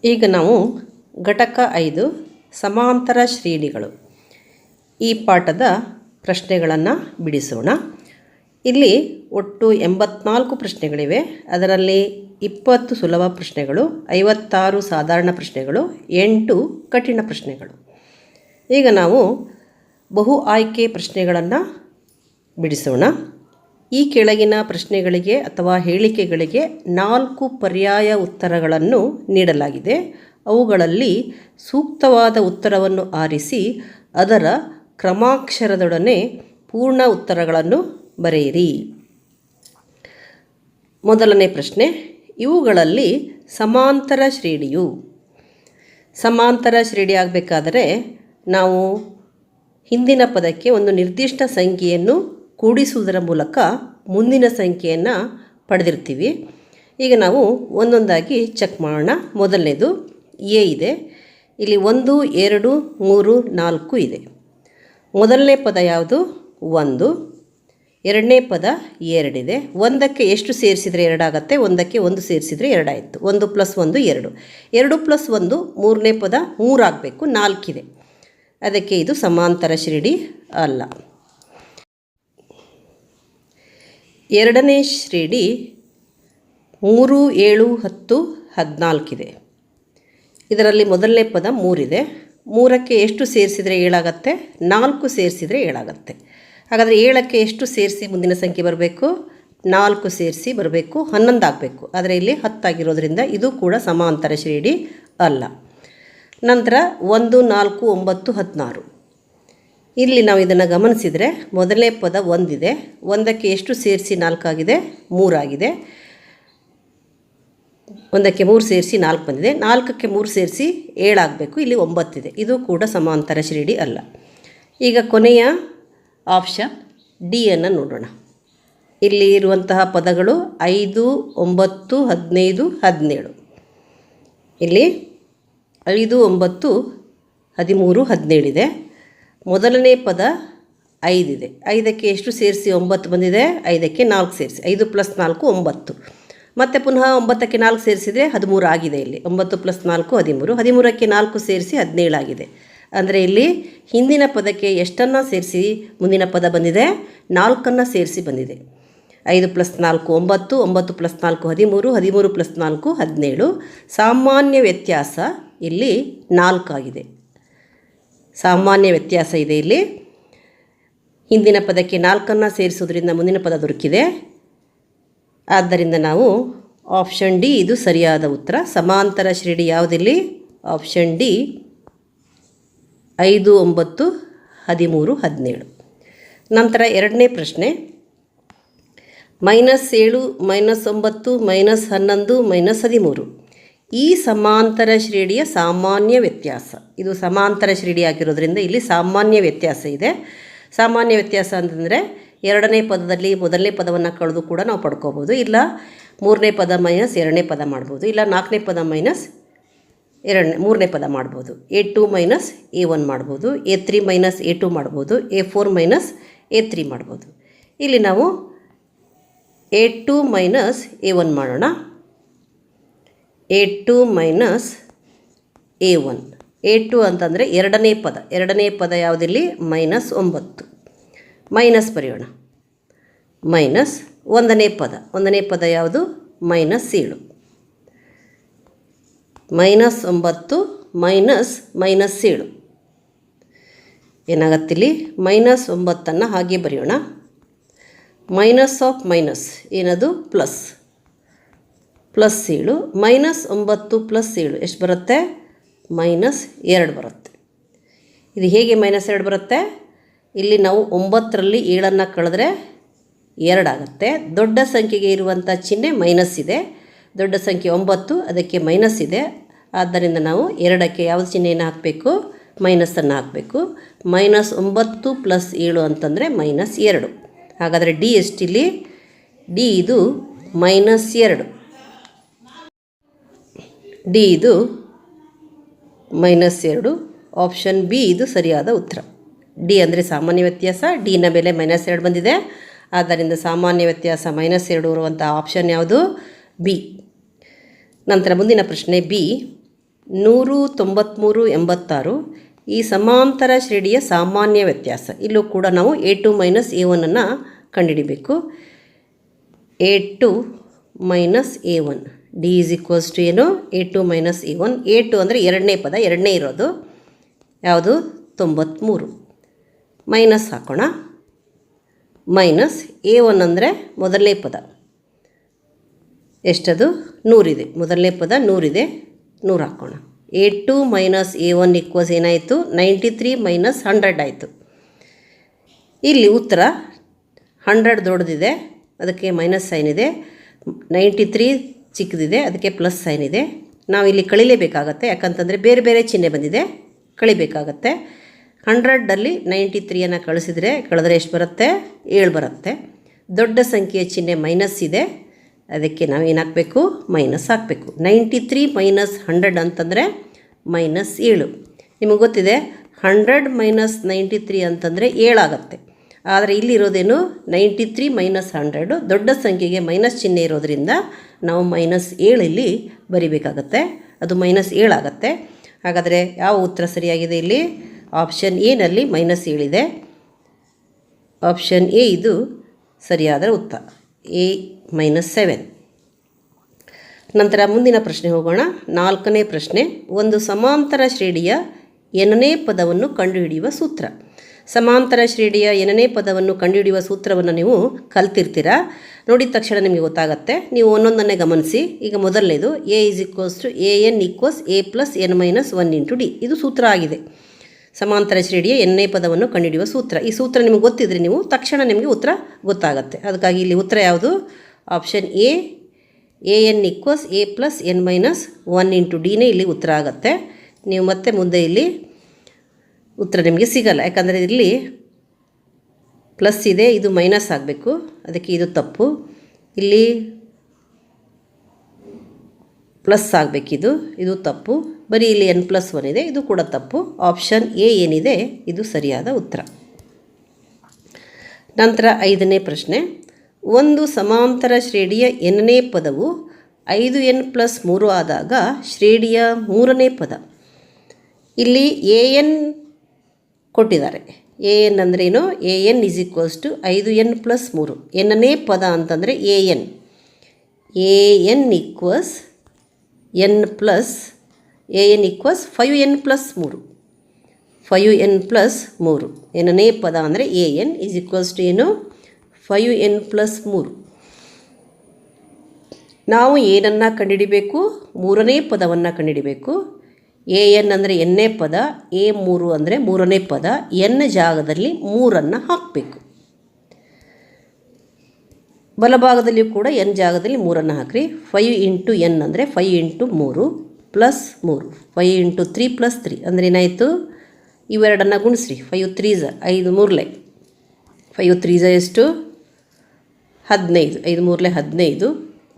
ಈಗ ನಾವು ಘಟಕ 5 ಸಮಾಂತರ ಶ್ರೇಣಿಗಳು ಈ ಪಾಠದ ಪ್ರಶ್ನೆಗಳನ್ನು ಬಿಡಿಸೋಣ. ಇಲ್ಲಿ ಒಟ್ಟು 84 ಪ್ರಶ್ನೆಗಳಿವೆ. ಅದರಲ್ಲಿ 20 ಸುಲಭ ಪ್ರಶ್ನೆಗಳು, 56 ಸಾಧಾರಣ ಪ್ರಶ್ನೆಗಳು, 8 ಕಠಿಣ ಪ್ರಶ್ನೆಗಳು. ಈಗ ನಾವು ಬಹು ಆಯ್ಕೆ ಪ್ರಶ್ನೆಗಳನ್ನು ಬಿಡಿಸೋಣ. ಈ ಕೆಳಗಿನ ಪ್ರಶ್ನೆಗಳಿಗೆ ಅಥವಾ ಹೇಳಿಕೆಗಳಿಗೆ 4 ಪರ್ಯಾಯ ಉತ್ತರಗಳನ್ನು ನೀಡಲಾಗಿದೆ. ಅವುಗಳಲ್ಲಿ ಸೂಕ್ತವಾದ ಉತ್ತರವನ್ನು ಆರಿಸಿ ಅದರ ಕ್ರಮಾಕ್ಷರದೊಡನೆ ಪೂರ್ಣ ಉತ್ತರಗಳನ್ನು ಬರೆಯಿರಿ. ಮೊದಲನೇ ಪ್ರಶ್ನೆ, ಇವುಗಳಲ್ಲಿ ಸಮಾಂತರ ಶ್ರೇಣಿಯು. ಸಮಾಂತರ ಶ್ರೇಣಿ ಆಗಬೇಕಾದರೆ ನಾವು ಹಿಂದಿನ ಪದಕ್ಕೆ ಒಂದು ನಿರ್ದಿಷ್ಟ ಸಂಖ್ಯೆಯನ್ನು ಕೂಡಿಸುವುದರ ಮೂಲಕ ಮುಂದಿನ ಸಂಖ್ಯೆಯನ್ನು ಪಡೆದಿರ್ತೀವಿ. ಈಗ ನಾವು ಒಂದೊಂದಾಗಿ ಚೆಕ್ ಮಾಡೋಣ. ಮೊದಲನೇದು ಎ ಇದೆ. ಇಲ್ಲಿ 1, 2, 3, 4 ಇದೆ. ಮೊದಲನೇ ಪದ ಯಾವುದು? 1. ಎರಡನೇ ಪದ 2 ಇದೆ. 1ಕ್ಕೆ ಎಷ್ಟು ಸೇರಿಸಿದರೆ 2 ಆಗುತ್ತೆ? 1ಕ್ಕೆ 1 ಸೇರಿಸಿದರೆ 2 ಆಯಿತು. 1 + 1 2. 2 + 1 ಮೂರನೇ ಪದ 3 ಆಗಬೇಕು. 4 ಇದೆ. ಅದಕ್ಕೆ ಇದು ಸಮಾಂತರ ಶ್ರೇಣಿ ಅಲ್ಲ. ಎರಡನೇ ಶ್ರೇಣಿ 3, 7, 10, 14 ಇದೆ. ಇದರಲ್ಲಿ ಮೊದಲನೇ ಪದ 3 ಇದೆ. 3ಕ್ಕೆ ಎಷ್ಟು ಸೇರಿಸಿದರೆ 7 ಆಗುತ್ತೆ? 4 ಸೇರಿಸಿದರೆ 7 ಆಗುತ್ತೆ. ಹಾಗಾದರೆ 7ಕ್ಕೆ ಎಷ್ಟು ಸೇರಿಸಿ ಮುಂದಿನ ಸಂಖ್ಯೆ ಬರಬೇಕು? 4 ಸೇರಿಸಿ ಬರಬೇಕು. 11 ಆಗಬೇಕು. ಆದರೆ ಇಲ್ಲಿ 10 ಆಗಿರೋದ್ರಿಂದ ಇದು ಕೂಡ ಸಮಾಂತರ ಶ್ರೇಣಿ ಅಲ್ಲ. ನಂತರ 1, 4, 9, 16. ಇಲ್ಲಿ ನಾವು ಇದನ್ನು ಗಮನಿಸಿದರೆ ಮೊದಲನೇ ಪದ 1 ಇದೆ. 1ಕ್ಕೆ ಎಷ್ಟು ಸೇರಿಸಿ 4 ಆಗಿದೆ? 3 ಆಗಿದೆ. 1ಕ್ಕೆ 3 ಸೇರಿಸಿ 4 ಬಂದಿದೆ. 4ಕ್ಕೆ 3 ಸೇರಿಸಿ 7 ಆಗಬೇಕು. ಇಲ್ಲಿ 9 ಇದೆ. ಇದು ಕೂಡ ಸಮಾಂತರ ಶ್ರೇಣಿ ಅಲ್ಲ. ಈಗ ಕೊನೆಯ ಆಪ್ಷನ್ ಡಿ ಅನ್ನು ನೋಡೋಣ. ಇಲ್ಲಿ ಇರುವಂತಹ ಪದಗಳು 5, 9, 15, 17. ಇಲ್ಲಿ 5, 9, 13, 17 ಇದೆ. ಮೊದಲನೇ ಪದ 5 ಇದೆ. 5ಕ್ಕೆ ಎಷ್ಟು ಸೇರಿಸಿ 9 ಬಂದಿದೆ? 5ಕ್ಕೆ 4 ಸೇರಿಸಿ. 5 + 4 9. ಮತ್ತು ಪುನಃ 9ಕ್ಕೆ 4 ಸೇರಿಸಿದರೆ 13 ಆಗಿದೆ. ಇಲ್ಲಿ 9 + 4 13. 13ಕ್ಕೆ 4 ಸೇರಿಸಿ 17 ಆಗಿದೆ. ಅಂದರೆ ಇಲ್ಲಿ ಹಿಂದಿನ ಪದಕ್ಕೆ ಎಷ್ಟನ್ನು ಸೇರಿಸಿ ಮುಂದಿನ ಪದ ಬಂದಿದೆ? 4 ಸೇರಿಸಿ ಬಂದಿದೆ. 5 + 4 9, 9 + 4 13, 13 + 4 17. ಸಾಮಾನ್ಯ ವ್ಯತ್ಯಾಸ ಇಲ್ಲಿ 4 ಆಗಿದೆ. ಸಾಮಾನ್ಯ ವ್ಯತ್ಯಾಸ ಇದೆ ಇಲ್ಲಿ. ಹಿಂದಿನ ಪದಕ್ಕೆ 4 ಸೇರಿಸೋದ್ರಿಂದ ಮುಂದಿನ ಪದ ದೊರಕಿದೆ. ಆದ್ದರಿಂದ ನಾವು ಆಪ್ಷನ್ ಡಿ ಇದು ಸರಿಯಾದ ಉತ್ತರ. ಸಮಾಂತರ ಶ್ರೇಣಿ ಯಾವುದಿಲ್ಲಿ? Option D 5, 9, 13, 17. ನಂತರ ಎರಡನೇ ಪ್ರಶ್ನೆ, -7, -9, -11, -13. ಈ ಸಮಾಂತರ ಶ್ರೇಣಿಯ ಸಾಮಾನ್ಯ ವ್ಯತ್ಯಾಸ. ಇದು ಸಮಾಂತರ ಶ್ರೇಣಿ ಆಗಿರೋದ್ರಿಂದ ಇಲ್ಲಿ ಸಾಮಾನ್ಯ ವ್ಯತ್ಯಾಸ ಇದೆ. ಸಾಮಾನ್ಯ ವ್ಯತ್ಯಾಸ ಅಂತಂದರೆ ಎರಡನೇ ಪದದಲ್ಲಿ ಮೊದಲನೇ ಪದವನ್ನು ಕಳೆದು ಕೂಡ ನಾವು ಪಡ್ಕೋಬೋದು. ಇಲ್ಲ ಮೂರನೇ ಪದ ಮೈನಸ್ ಎರಡನೇ ಪದ ಮಾಡ್ಬೋದು. ಇಲ್ಲ ನಾಲ್ಕನೇ ಪದ ಮೈನಸ್ ಮೂರನೇ ಪದ ಮಾಡ್ಬೋದು. A2 - A1 ಮಾಡ್ಬೋದು. A3 - A2 ಮಾಡ್ಬೋದು. A4 - A3 ಮಾಡ್ಬೋದು. ಇಲ್ಲಿ ನಾವು A2 - A1 ಮಾಡೋಣ. A2 - A1. A2 ಅಂತಂದರೆ ಎರಡನೇ ಪದ. ಎರಡನೇ ಪದ ಯಾವುದಿಲ್ಲಿ? -9. ಮೈನಸ್ ಬರೆಯೋಣ. ಮೈನಸ್ ಒಂದನೇ ಪದ. ಒಂದನೇ ಪದ ಯಾವುದು? -7. -9 -7 ಏನಾಗತ್ತಿಲ್ಲಿ? -9 ಹಾಗೆ ಬರೆಯೋಣ. ಮೈನಸ್ ಆಫ್ ಮೈನಸ್ ಏನದು? ಪ್ಲಸ್. +7 -9 + 7 ಎಷ್ಟು ಬರುತ್ತೆ? -2 ಬರುತ್ತೆ. ಇದು ಹೇಗೆ -2 ಬರುತ್ತೆ? ಇಲ್ಲಿ ನಾವು 9ರಲ್ಲಿ 7 ಕಳೆದ್ರೆ 2 ಆಗುತ್ತೆ. ದೊಡ್ಡ ಸಂಖ್ಯೆಗೆ ಇರುವಂಥ ಚಿಹ್ನೆ ಮೈನಸ್ ಇದೆ. ದೊಡ್ಡ ಸಂಖ್ಯೆ 9, ಅದಕ್ಕೆ ಮೈನಸ್ ಇದೆ. ಆದ್ದರಿಂದ ನಾವು 2ಕ್ಕೆ ಯಾವ ಚಿಹ್ನೆಯನ್ನು ಹಾಕಬೇಕು? ಮೈನಸನ್ನು ಹಾಕಬೇಕು. -9 + 7 ಅಂತಂದರೆ -2. ಹಾಗಾದರೆ ಡಿ ಎಷ್ಟಿಲ್ಲಿ? ಡಿ ಇದು -2. ಡಿ ಇದು -2. ಆಪ್ಷನ್ ಬಿ ಇದು ಸರಿಯಾದ ಉತ್ತರ. ಡಿ ಅಂದರೆ ಸಾಮಾನ್ಯ ವ್ಯತ್ಯಾಸ. ಡಿನ ಬೆಲೆ -2 ಬಂದಿದೆ. ಆದ್ದರಿಂದ ಸಾಮಾನ್ಯ ವ್ಯತ್ಯಾಸ -2 ಇರುವಂಥ ಆಪ್ಷನ್ ಯಾವುದು? ಬಿ. ನಂತರ ಮುಂದಿನ ಪ್ರಶ್ನೆ ಬಿ. 193 86 ಈ ಸಮಾಂತರ ಶ್ರೇಣಿಯ ಸಾಮಾನ್ಯ ವ್ಯತ್ಯಾಸ. ಇಲ್ಲೂ ಕೂಡ ನಾವು A2 ಮೈನಸ್ A1 ಅನ್ನು ಕಂಡುಹಿಡಿಬೇಕು. A2 minus A1 d is equals to ಏನು A2 ಮೈನಸ್ A1. A2 ಅಂದರೆ ಎರಡನೇ ಪದ, ಎರಡನೇ ಇರೋದು ಯಾವುದು 93 ಮೈನಸ್ ಹಾಕೋಣ. ಮೈನಸ್ A1 ಅಂದರೆ ಮೊದಲನೇ ಪದ ಎಷ್ಟದು 100 ಇದೆ, ಮೊದಲನೇ ಪದ 100 ಇದೆ, 100 ಹಾಕೋಣ. A2 ಮೈನಸ್ A1 ಈಕ್ವಲ್ಸ್ ಏನಾಯಿತು 93 ಮೈನಸ್ 100 ಆಯಿತು. ಇಲ್ಲಿ ಉತ್ತರ 100 ದೊಡ್ಡದಿದೆ, ಅದಕ್ಕೆ ಮೈನಸ್ ಸೈನ್ ಇದೆ. 93 ಚಿಕ್ಕದಿದೆ, ಅದಕ್ಕೆ ಪ್ಲಸ್ ಸೈನ್ ಇದೆ. ನಾವು ಇಲ್ಲಿ ಕಳಿಲೇಬೇಕಾಗತ್ತೆ, ಯಾಕಂತಂದರೆ ಬೇರೆ ಬೇರೆ ಚಿಹ್ನೆ ಬಂದಿದೆ, ಕಳಿಬೇಕಾಗತ್ತೆ. 100ರಲ್ಲಿ 93ಯನ್ನು ಕಳೆದ್ರೆ ಎಷ್ಟು ಬರುತ್ತೆ 7 ಬರುತ್ತೆ. ದೊಡ್ಡ ಸಂಖ್ಯೆಯ ಚಿಹ್ನೆ ಮೈನಸ್ ಇದೆ, ಅದಕ್ಕೆ ನಾವು ಏನು ಹಾಕಬೇಕು ಮೈನಸ್ ಹಾಕಬೇಕು. 93 ಮೈನಸ್ 100 ಅಂತಂದರೆ ಮೈನಸ್ 7. ನಿಮಗೆ ಗೊತ್ತಿದೆ 100 ಮೈನಸ್ 93 ಅಂತಂದರೆ 7 ಆಗುತ್ತೆ. ಆದರೆ ಇಲ್ಲಿರೋದೇನು 93 ಮೈನಸ್ 100 ದೊಡ್ಡ ಸಂಖ್ಯೆಗೆ ಮೈನಸ್ ಚಿಹ್ನೆ ಇರೋದರಿಂದ ನಾವು ಮೈನಸ್ 7 ಇಲ್ಲಿ ಬರಿಬೇಕಾಗತ್ತೆ, ಅದು ಮೈನಸ್ 7 ಆಗುತ್ತೆ. ಹಾಗಾದರೆ ಯಾವ ಉತ್ತರ ಸರಿಯಾಗಿದೆ ಇಲ್ಲಿ? ಆಪ್ಷನ್ ಎನಲ್ಲಿ ಮೈನಸ್ 7 ಇದೆ. ಆಪ್ಷನ್ ಎ ಇದು ಸರಿಯಾದ ಉತ್ತರ, A ಮೈನಸ್ 7. ನಂತರ ಮುಂದಿನ ಪ್ರಶ್ನೆ ಹೋಗೋಣ. 4ನೇ ಪ್ರಶ್ನೆ, ಒಂದು ಸಮಾಂತರ ಶ್ರೇಣಿಯ ಎನನೇ ಪದವನ್ನು ಕಂಡುಹಿಡಿಯುವ ಸೂತ್ರ. ಸಮಾಂತರ ಶ್ರೇಣಿಯ ಎನನೇ ಪದವನ್ನು ಕಂಡುಹಿಡಿಯುವ ಸೂತ್ರವನ್ನು ನೀವು ಕಲ್ತಿರ್ತೀರ. ನೋಡಿದ ತಕ್ಷಣ ನಿಮಗೆ ಗೊತ್ತಾಗುತ್ತೆ. ನೀವು ಒಂದೊಂದನ್ನೇ ಗಮನಿಸಿ. ಈಗ ಮೊದಲನೇದು A is equals to AN equals A plus N minus 1 into D. ಇದು ಸೂತ್ರ ಆಗಿದೆ. ಸಮಾಂತರ ಶ್ರೇಣಿಯ ಎನ್ನೇ ಪದವನ್ನು ಕಂಡುಹಿಡಿಯುವ ಸೂತ್ರ. ಈ ಸೂತ್ರ ನಿಮಗೆ ಗೊತ್ತಿದ್ರೆ ನೀವು ತಕ್ಷಣ ನಿಮಗೆ ಉತ್ತರ ಗೊತ್ತಾಗುತ್ತೆ. ಅದಕ್ಕಾಗಿ ಇಲ್ಲಿ ಉತ್ತರ ಯಾವುದು? Option A, AN equals A plus N minus 1 into ಡಿನೇ ಇಲ್ಲಿ ಉತ್ತರ ಆಗುತ್ತೆ. ನೀವು ಮತ್ತೆ ಮುಂದೆ ಇಲ್ಲಿ ಉತ್ತರ ನಿಮಗೆ ಸಿಗಲ್ಲ, ಯಾಕಂದರೆ ಇಲ್ಲಿ ಪ್ಲಸ್ ಇದೆ, ಇದು ಮೈನಸ್ ಆಗಬೇಕು, ಅದಕ್ಕೆ ಇದು ತಪ್ಪು. ಇಲ್ಲಿ ಪ್ಲಸ್ ಆಗಬೇಕಿದು, ಇದು ತಪ್ಪು. ಬರೀ ಇಲ್ಲಿ N+1 ಇದೆ, ಇದು ಕೂಡ ತಪ್ಪು. ಆಪ್ಷನ್ ಎ ಏನಿದೆ ಇದು ಸರಿಯಾದ ಉತ್ತರ. ನಂತರ 5ನೇ ಪ್ರಶ್ನೆ, ಒಂದು ಸಮಾಂತರ ಶ್ರೇಣಿಯ ಎನ್ನೇ ಪದವು 5n+3 ಆದಾಗ ಶ್ರೇಣಿಯ 3ನೇ ಪದ. ಇಲ್ಲಿ AN ಕೊಟ್ಟಿದ್ದಾರೆ. AN ಅಂದರೆ ಏನು? AN is equals to 5n+3. ಎನ್ನೇ ಪದ ಅಂತಂದರೆ AN. AN equals AN equals 5n+3. 5n+3 ಎನ್ನನೇ ಪದ ಅಂದರೆ AN ಈಸ್ ಈಕ್ವಲ್ಸ್ ಟು ಏನು 5n+3. ನಾವು ಏನನ್ನು ಕಂಡುಹಿಡಿಬೇಕು? 3ನೇ ಪದವನ್ನು ಕಂಡುಹಿಡಿಬೇಕು. AN ಅಂದರೆ ಎನ್ನೇ ಪದ, A3 ಅಂದರೆ 3ನೇ ಪದ. N ಜಾಗದಲ್ಲಿ 3ಅನ್ನು ಹಾಕಬೇಕು. ಬಲಭಾಗದಲ್ಲಿಯೂ ಕೂಡ N ಜಾಗದಲ್ಲಿ 3ಅನ್ನು ಹಾಕಿರಿ. 5 ಇಂಟು N ಅಂದರೆ 5 ಇಂಟು 3 ಪ್ಲಸ್ 3. 5 ಇಂಟು 3 ಪ್ಲಸ್ 3 ಅಂದರೆ ಏನಾಯಿತು? ಇವೆರಡನ್ನು ಗುಣಿಸ್ರಿ. 5 3 5 3 5 3 ಎಷ್ಟು? 15. 5 3 15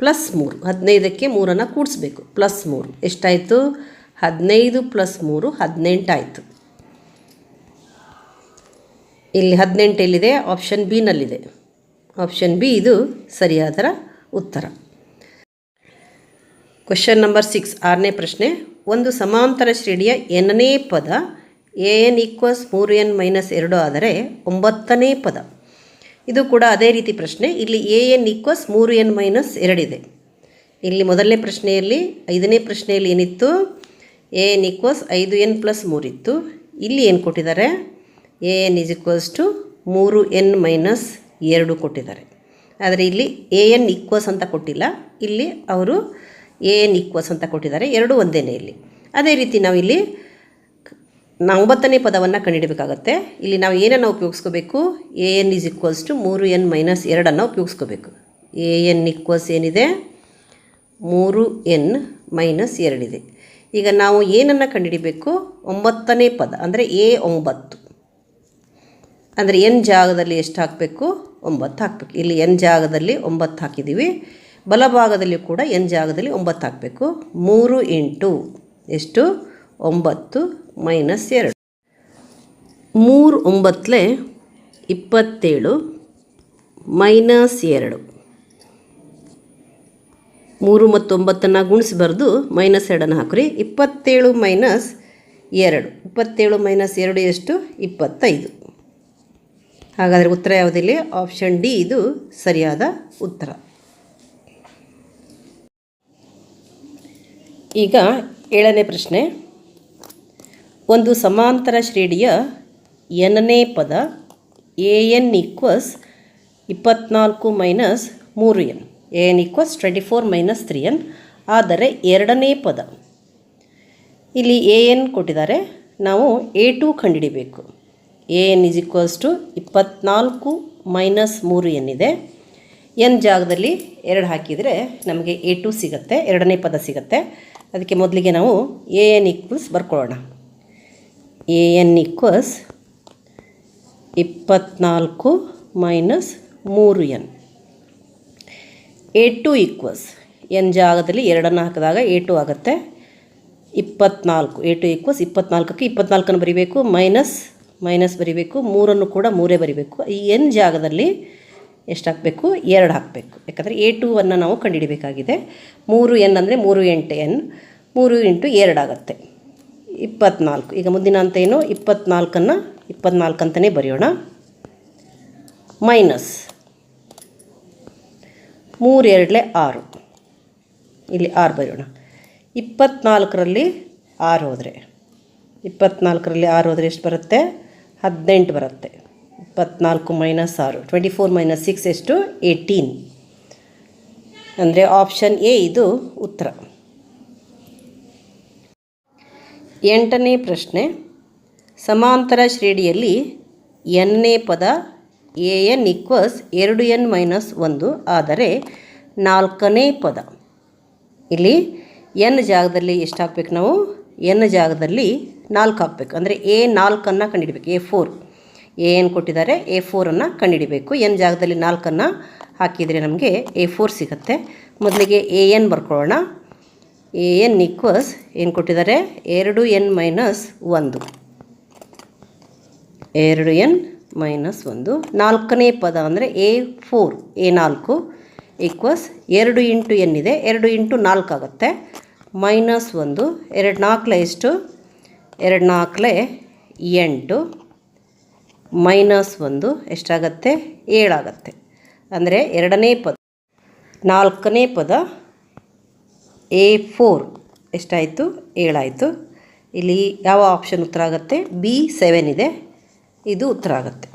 ಪ್ಲಸ್ 3. 15ಕ್ಕೆ 3ಅನ್ನು ಕೂಡಿಸ್ಬೇಕು. ಪ್ಲಸ್ 3 ಎಷ್ಟಾಯಿತು? 15 ಪ್ಲಸ್ 3 18 ಆಯಿತು. ಇಲ್ಲಿ 18 ಎಲ್ಲಿದೆ? ಆಪ್ಷನ್ ಬಿ ನಲ್ಲಿದೆ. ಆಪ್ಷನ್ ಬಿ ಇದು ಸರಿಯಾದ ಉತ್ತರ. ಕ್ವೆಶ್ಚನ್ ನಂಬರ್ 6, 6ನೇ ಪ್ರಶ್ನೆ, ಒಂದು ಸಮಾಂತರ ಶ್ರೇಣಿಯ ಎನ್ನೇ ಪದ AN ಈಕ್ವಲ್ಸ್ 3n ಮೈನಸ್ 2 ಆದರೆ 9ನೇ ಪದ. ಇದು ಕೂಡ ಅದೇ ರೀತಿ ಪ್ರಶ್ನೆ. ಇಲ್ಲಿ AN ಈಕ್ವಲ್ಸ್ 3n ಮೈನಸ್ 2 ಇದೆ. ಇಲ್ಲಿ ಮೊದಲನೇ ಪ್ರಶ್ನೆಯಲ್ಲಿ 5ನೇ ಪ್ರಶ್ನೆಯಲ್ಲಿ ಏನಿತ್ತು? AN ಈಕ್ವಲ್ಸ್ 5n+3 ಇತ್ತು. ಇಲ್ಲಿ ಏನು ಕೊಟ್ಟಿದ್ದಾರೆ? AN is equals to 3n minus 2 ಕೊಟ್ಟಿದ್ದಾರೆ. ಆದರೆ ಇಲ್ಲಿ AN ಈಕ್ವಲ್ಸ್ ಅಂತ ಕೊಟ್ಟಿಲ್ಲ, ಇಲ್ಲಿ ಅವರು AN ಈಕ್ವಲ್ಸ್ ಅಂತ ಕೊಟ್ಟಿದ್ದಾರೆ. ಎರಡೂ ಒಂದೇನೇ ಇಲ್ಲಿ. ಅದೇ ರೀತಿ ನಾವು ಇಲ್ಲಿ 9ನೇ ಪದವನ್ನು ಕಂಡುಹಿಡಬೇಕಾಗತ್ತೆ. ಇಲ್ಲಿ ನಾವು ಏನನ್ನು ಉಪಯೋಗಿಸ್ಕೋಬೇಕು? AN is equals to 3n minus 2ಅನ್ನು ಉಪಯೋಗಿಸ್ಕೋಬೇಕು. AN ಈಕ್ವಲ್ಸ್ ಏನಿದೆ? 3n ಮೈನಸ್ 2 ಇದೆ. ಈಗ ನಾವು ಏನನ್ನು ಕಂಡುಹಿಡಬೇಕು? 9ನೇ ಪದ ಅಂದರೆ A9 ಅಂದರೆ N ಜಾಗದಲ್ಲಿ ಎಷ್ಟು ಹಾಕಬೇಕು? 9 ಹಾಕಬೇಕು. ಇಲ್ಲಿ N ಜಾಗದಲ್ಲಿ 9 ಹಾಕಿದ್ದೀವಿ. ಬಲಭಾಗದಲ್ಲಿ ಕೂಡ N ಜಾಗದಲ್ಲಿ 9 ಹಾಕಬೇಕು. 3 ಇಂಟು ಎಷ್ಟು? 9 ಮೈನಸ್ 2. 3 9 27 ಮೈನಸ್ 2 3 ಮತ್ತು 9 ಗುಣಿಸಿ ಬರೆದು -2 ಹಾಕ್ರಿ. 27 ಮೈನಸ್ 2. 27 ಮೈನಸ್ 2 ಎಷ್ಟು? 25. ಹಾಗಾದರೆ ಉತ್ತರ ಯಾವುದಿಲ್ಲ? ಆಪ್ಷನ್ ಡಿ ಇದು ಸರಿಯಾದ ಉತ್ತರ. ಈಗ 7ನೇ ಪ್ರಶ್ನೆ. ಒಂದು ಸಮಾಂತರ ಶ್ರೇಣಿಯ nನೇ ಪದ an equals 24 minus 3n. an equals 24 minus 3n. ಆದರೆ ಎರಡನೇ ಪದ ಇಲ್ಲಿ an ಕೊಟ್ಟಿದ್ದಾರೆ, ನಾವು a2 ಕಂಡುಹಿಡಿಬೇಕು. an is equals to 24 minus 3n ಇದೆ. n ಜಾಗದಲ್ಲಿ 2 ಹಾಕಿದರೆ ನಮಗೆ a2 ಸಿಗುತ್ತೆ, ಎರಡನೇ ಪದ ಸಿಗುತ್ತೆ. ಅದಕ್ಕೆ ಮೊದಲಿಗೆ ನಾವು an ಈಕ್ವಲ್ಸ್ ಬರ್ಕೊಳ್ಳೋಣ. an equals 24 minus 3n. a2 equals n ಜಾಗದಲ್ಲಿ 2 ಹಾಕಿದಾಗ a2 ಆಗುತ್ತೆ 24. a2 ಈಕ್ವಲ್ಸ್ 24ಕ್ಕೆ 24 ಬರೀಬೇಕು, ಮೈನಸ್ ಬರೀಬೇಕು, 3 ಕೂಡ 3 ಬರೀಬೇಕು. ಈ n ಜಾಗದಲ್ಲಿ ಎಷ್ಟು ಹಾಕಬೇಕು? 2 ಹಾಕಬೇಕು. ಯಾಕಂದರೆ a2ವನ್ನು ನಾವು ಕಂಡುಹಿಡಬೇಕಾಗಿದೆ. 3n ಅಂದರೆ 3 × n, 3 × 2 ಆಗುತ್ತೆ 24. ಈಗ ಮುಂದಿನ ಅಂತ ಏನು? 24ನ್ನು 24 ಅಂತಲೇ ಬರೆಯೋಣ. ಮೈನಸ್ 3 2 6, ಇಲ್ಲಿ 6 ಬರೆಯೋಣ. 24ರಲ್ಲಿ 6 ಹೋದರೆ 24ರಲ್ಲಿ 6 ಹೋದರೆ ಎಷ್ಟು ಬರುತ್ತೆ? 18 ಬರುತ್ತೆ. 24 ಮೈನಸ್ 6, 24 ಮೈನಸ್ 6 ಎಷ್ಟು? 18. ಅಂದರೆ ಆಪ್ಷನ್ ಎ ಇದು ಉತ್ತರ. 8ನೇ ಪ್ರಶ್ನೆ. ಸಮಾಂತರ ಶ್ರೇಣಿಯಲ್ಲಿ nನೇ ಪದ an ಈಕ್ವಲ್ಸ್ 2n ಮೈನಸ್ 1. ಆದರೆ 4ನೇ ಪದ ಇಲ್ಲಿ n ಜಾಗದಲ್ಲಿ ಎಷ್ಟು ಹಾಕ್ಬೇಕು? ನಾವು n ಜಾಗದಲ್ಲಿ 4 ಹಾಕಬೇಕು. ಅಂದರೆ a4 ಕಂಡುಹಿಡಬೇಕು. a4 an ಕೊಟ್ಟಿದ್ದಾರೆ, a4 ಕಂಡುಹಿಡಬೇಕು. n ಜಾಗದಲ್ಲಿ 4 ಹಾಕಿದರೆ ನಮಗೆ a4 ಸಿಗುತ್ತೆ. ಮೊದಲಿಗೆ an ಬರ್ಕೊಳ್ಳೋಣ. an ಈಕ್ವಲ್ಸ್ ಏನು ಕೊಟ್ಟಿದ್ದಾರೆ? 2n minus 1. 2n minus 1. 4ನೇ ಪದ ಅಂದರೆ a4 a4 ಈಕ್ವಲ್ಸ್ 2 × n ಇದೆ, 2 × 4 ಆಗುತ್ತೆ. ಮೈನಸ್ 1, 2 4 ಎಷ್ಟು? 2 4 8, ಮೈನಸ್ 1 ಎಷ್ಟಾಗತ್ತೆ? 7 ಆಗುತ್ತೆ. ಅಂದರೆ ಎರಡನೇ ಪದ 4ನೇ ಪದ a4 ಎಷ್ಟಾಯಿತು? 7 ಆಯಿತು. ಇಲ್ಲಿ ಯಾವ ಆಪ್ಷನ್ ಉತ್ತರ ಆಗುತ್ತೆ? B7 ಇದೆ, ಇದು ಉತ್ತರ ಆಗುತ್ತೆ.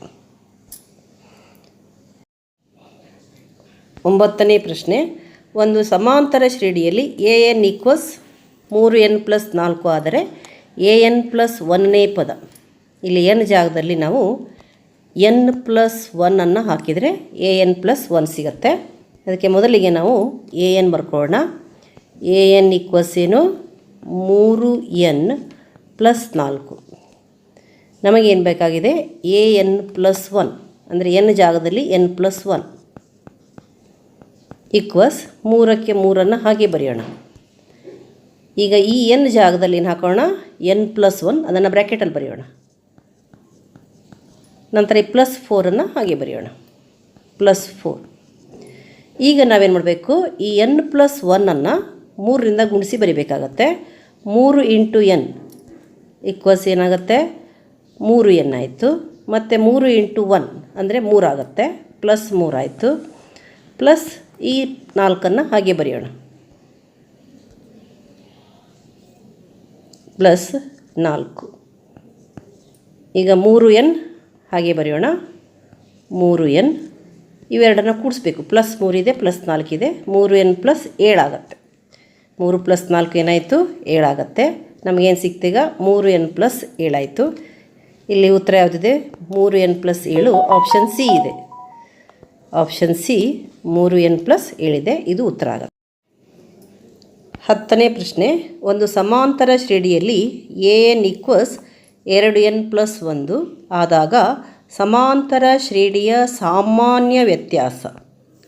9ನೇ ಪ್ರಶ್ನೆ. ಒಂದು ಸಮಾಂತರ ಶ್ರೇಣಿಯಲ್ಲಿ an ಈಕ್ವಲ್ಸ್ 3n ಪ್ಲಸ್ 4 ಆದರೆ an ಪ್ಲಸ್ 1ನೇ ಪದ ಇಲ್ಲಿ n ಜಾಗದಲ್ಲಿ ನಾವು n ಪ್ಲಸ್ 1 ಹಾಕಿದರೆ an ಪ್ಲಸ್ 1 ಸಿಗುತ್ತೆ. ಅದಕ್ಕೆ ಮೊದಲಿಗೆ ನಾವು an ಬರ್ಕೊಳ್ಳೋಣ. an ಈಕ್ವಲ್ಸ್ ಏನು? 3n plus 4. ನಮಗೇನು ಬೇಕಾಗಿದೆ? an ಪ್ಲಸ್ 1 ಅಂದರೆ n ಜಾಗದಲ್ಲಿ n ಪ್ಲಸ್ 1 ಈಕ್ವಲ್ಸ್ 3ಕ್ಕೆ 3 ಹಾಗೆ ಬರೆಯೋಣ. ಈಗ ಈ n ಜಾಗದಲ್ಲಿ ಏನು ಹಾಕೋಣ? n ಪ್ಲಸ್ 1 ಅದನ್ನು ಬ್ರ್ಯಾಕೆಟಲ್ಲಿ ಬರೆಯೋಣ. ನಂತರ ಈ ಪ್ಲಸ್ 4 ಹಾಗೆ ಬರೆಯೋಣ. ಪ್ಲಸ್ 4. ಈಗ ನಾವೇನು ಮಾಡಬೇಕು? ಈ n ಪ್ಲಸ್ 1 3ರಿಂದ ಗುಣಿಸಿ ಬರಿಬೇಕಾಗತ್ತೆ. 3 × n ಈಕ್ವಲ್ಸ್ ಏನಾಗುತ್ತೆ? 3n ಆಯಿತು. ಮತ್ತು 3 × 1 ಅಂದರೆ 3 ಆಗುತ್ತೆ. ಪ್ಲಸ್ 3 ಆಯಿತು. ಪ್ಲಸ್ ಈ 4 ಹಾಗೆ ಬರೆಯೋಣ. ಪ್ಲಸ್ 4. ಈಗ 3n ಹಾಗೆ ಬರೆಯೋಣ. 3n ಇವೆರಡನ್ನು ಕೂಡಿಸ್ಬೇಕು. ಪ್ಲಸ್ 3 ಇದೆ, ಪ್ಲಸ್ 4 ಇದೆ. 3n ಪ್ಲಸ್ 7 ಆಗುತ್ತೆ. 3 ಪ್ಲಸ್ 4 ಏನಾಯಿತು? 7 ಆಗುತ್ತೆ. ನಮಗೇನು ಸಿಕ್ತೀಗ? 3n ಪ್ಲಸ್ 7 ಆಯಿತು. ಇಲ್ಲಿ ಉತ್ತರ ಯಾವುದಿದೆ? 3n ಪ್ಲಸ್ 7 ಆಪ್ಷನ್ ಸಿ ಇದೆ. ಆಪ್ಷನ್ ಸಿ 3n ಪ್ಲಸ್ 7 ಇದೆ, ಇದು ಉತ್ತರ ಆಗುತ್ತೆ. 10ನೇ ಪ್ರಶ್ನೆ. ಒಂದು ಸಮಾಂತರ ಶ್ರೇಣಿಯಲ್ಲಿ an ಈಕ್ವಲ್ಸ್ 2n ಪ್ಲಸ್ 1 ಆದಾಗ ಸಮಾಂತರ ಶ್ರೇಣಿಯ ಸಾಮಾನ್ಯ ವ್ಯತ್ಯಾಸ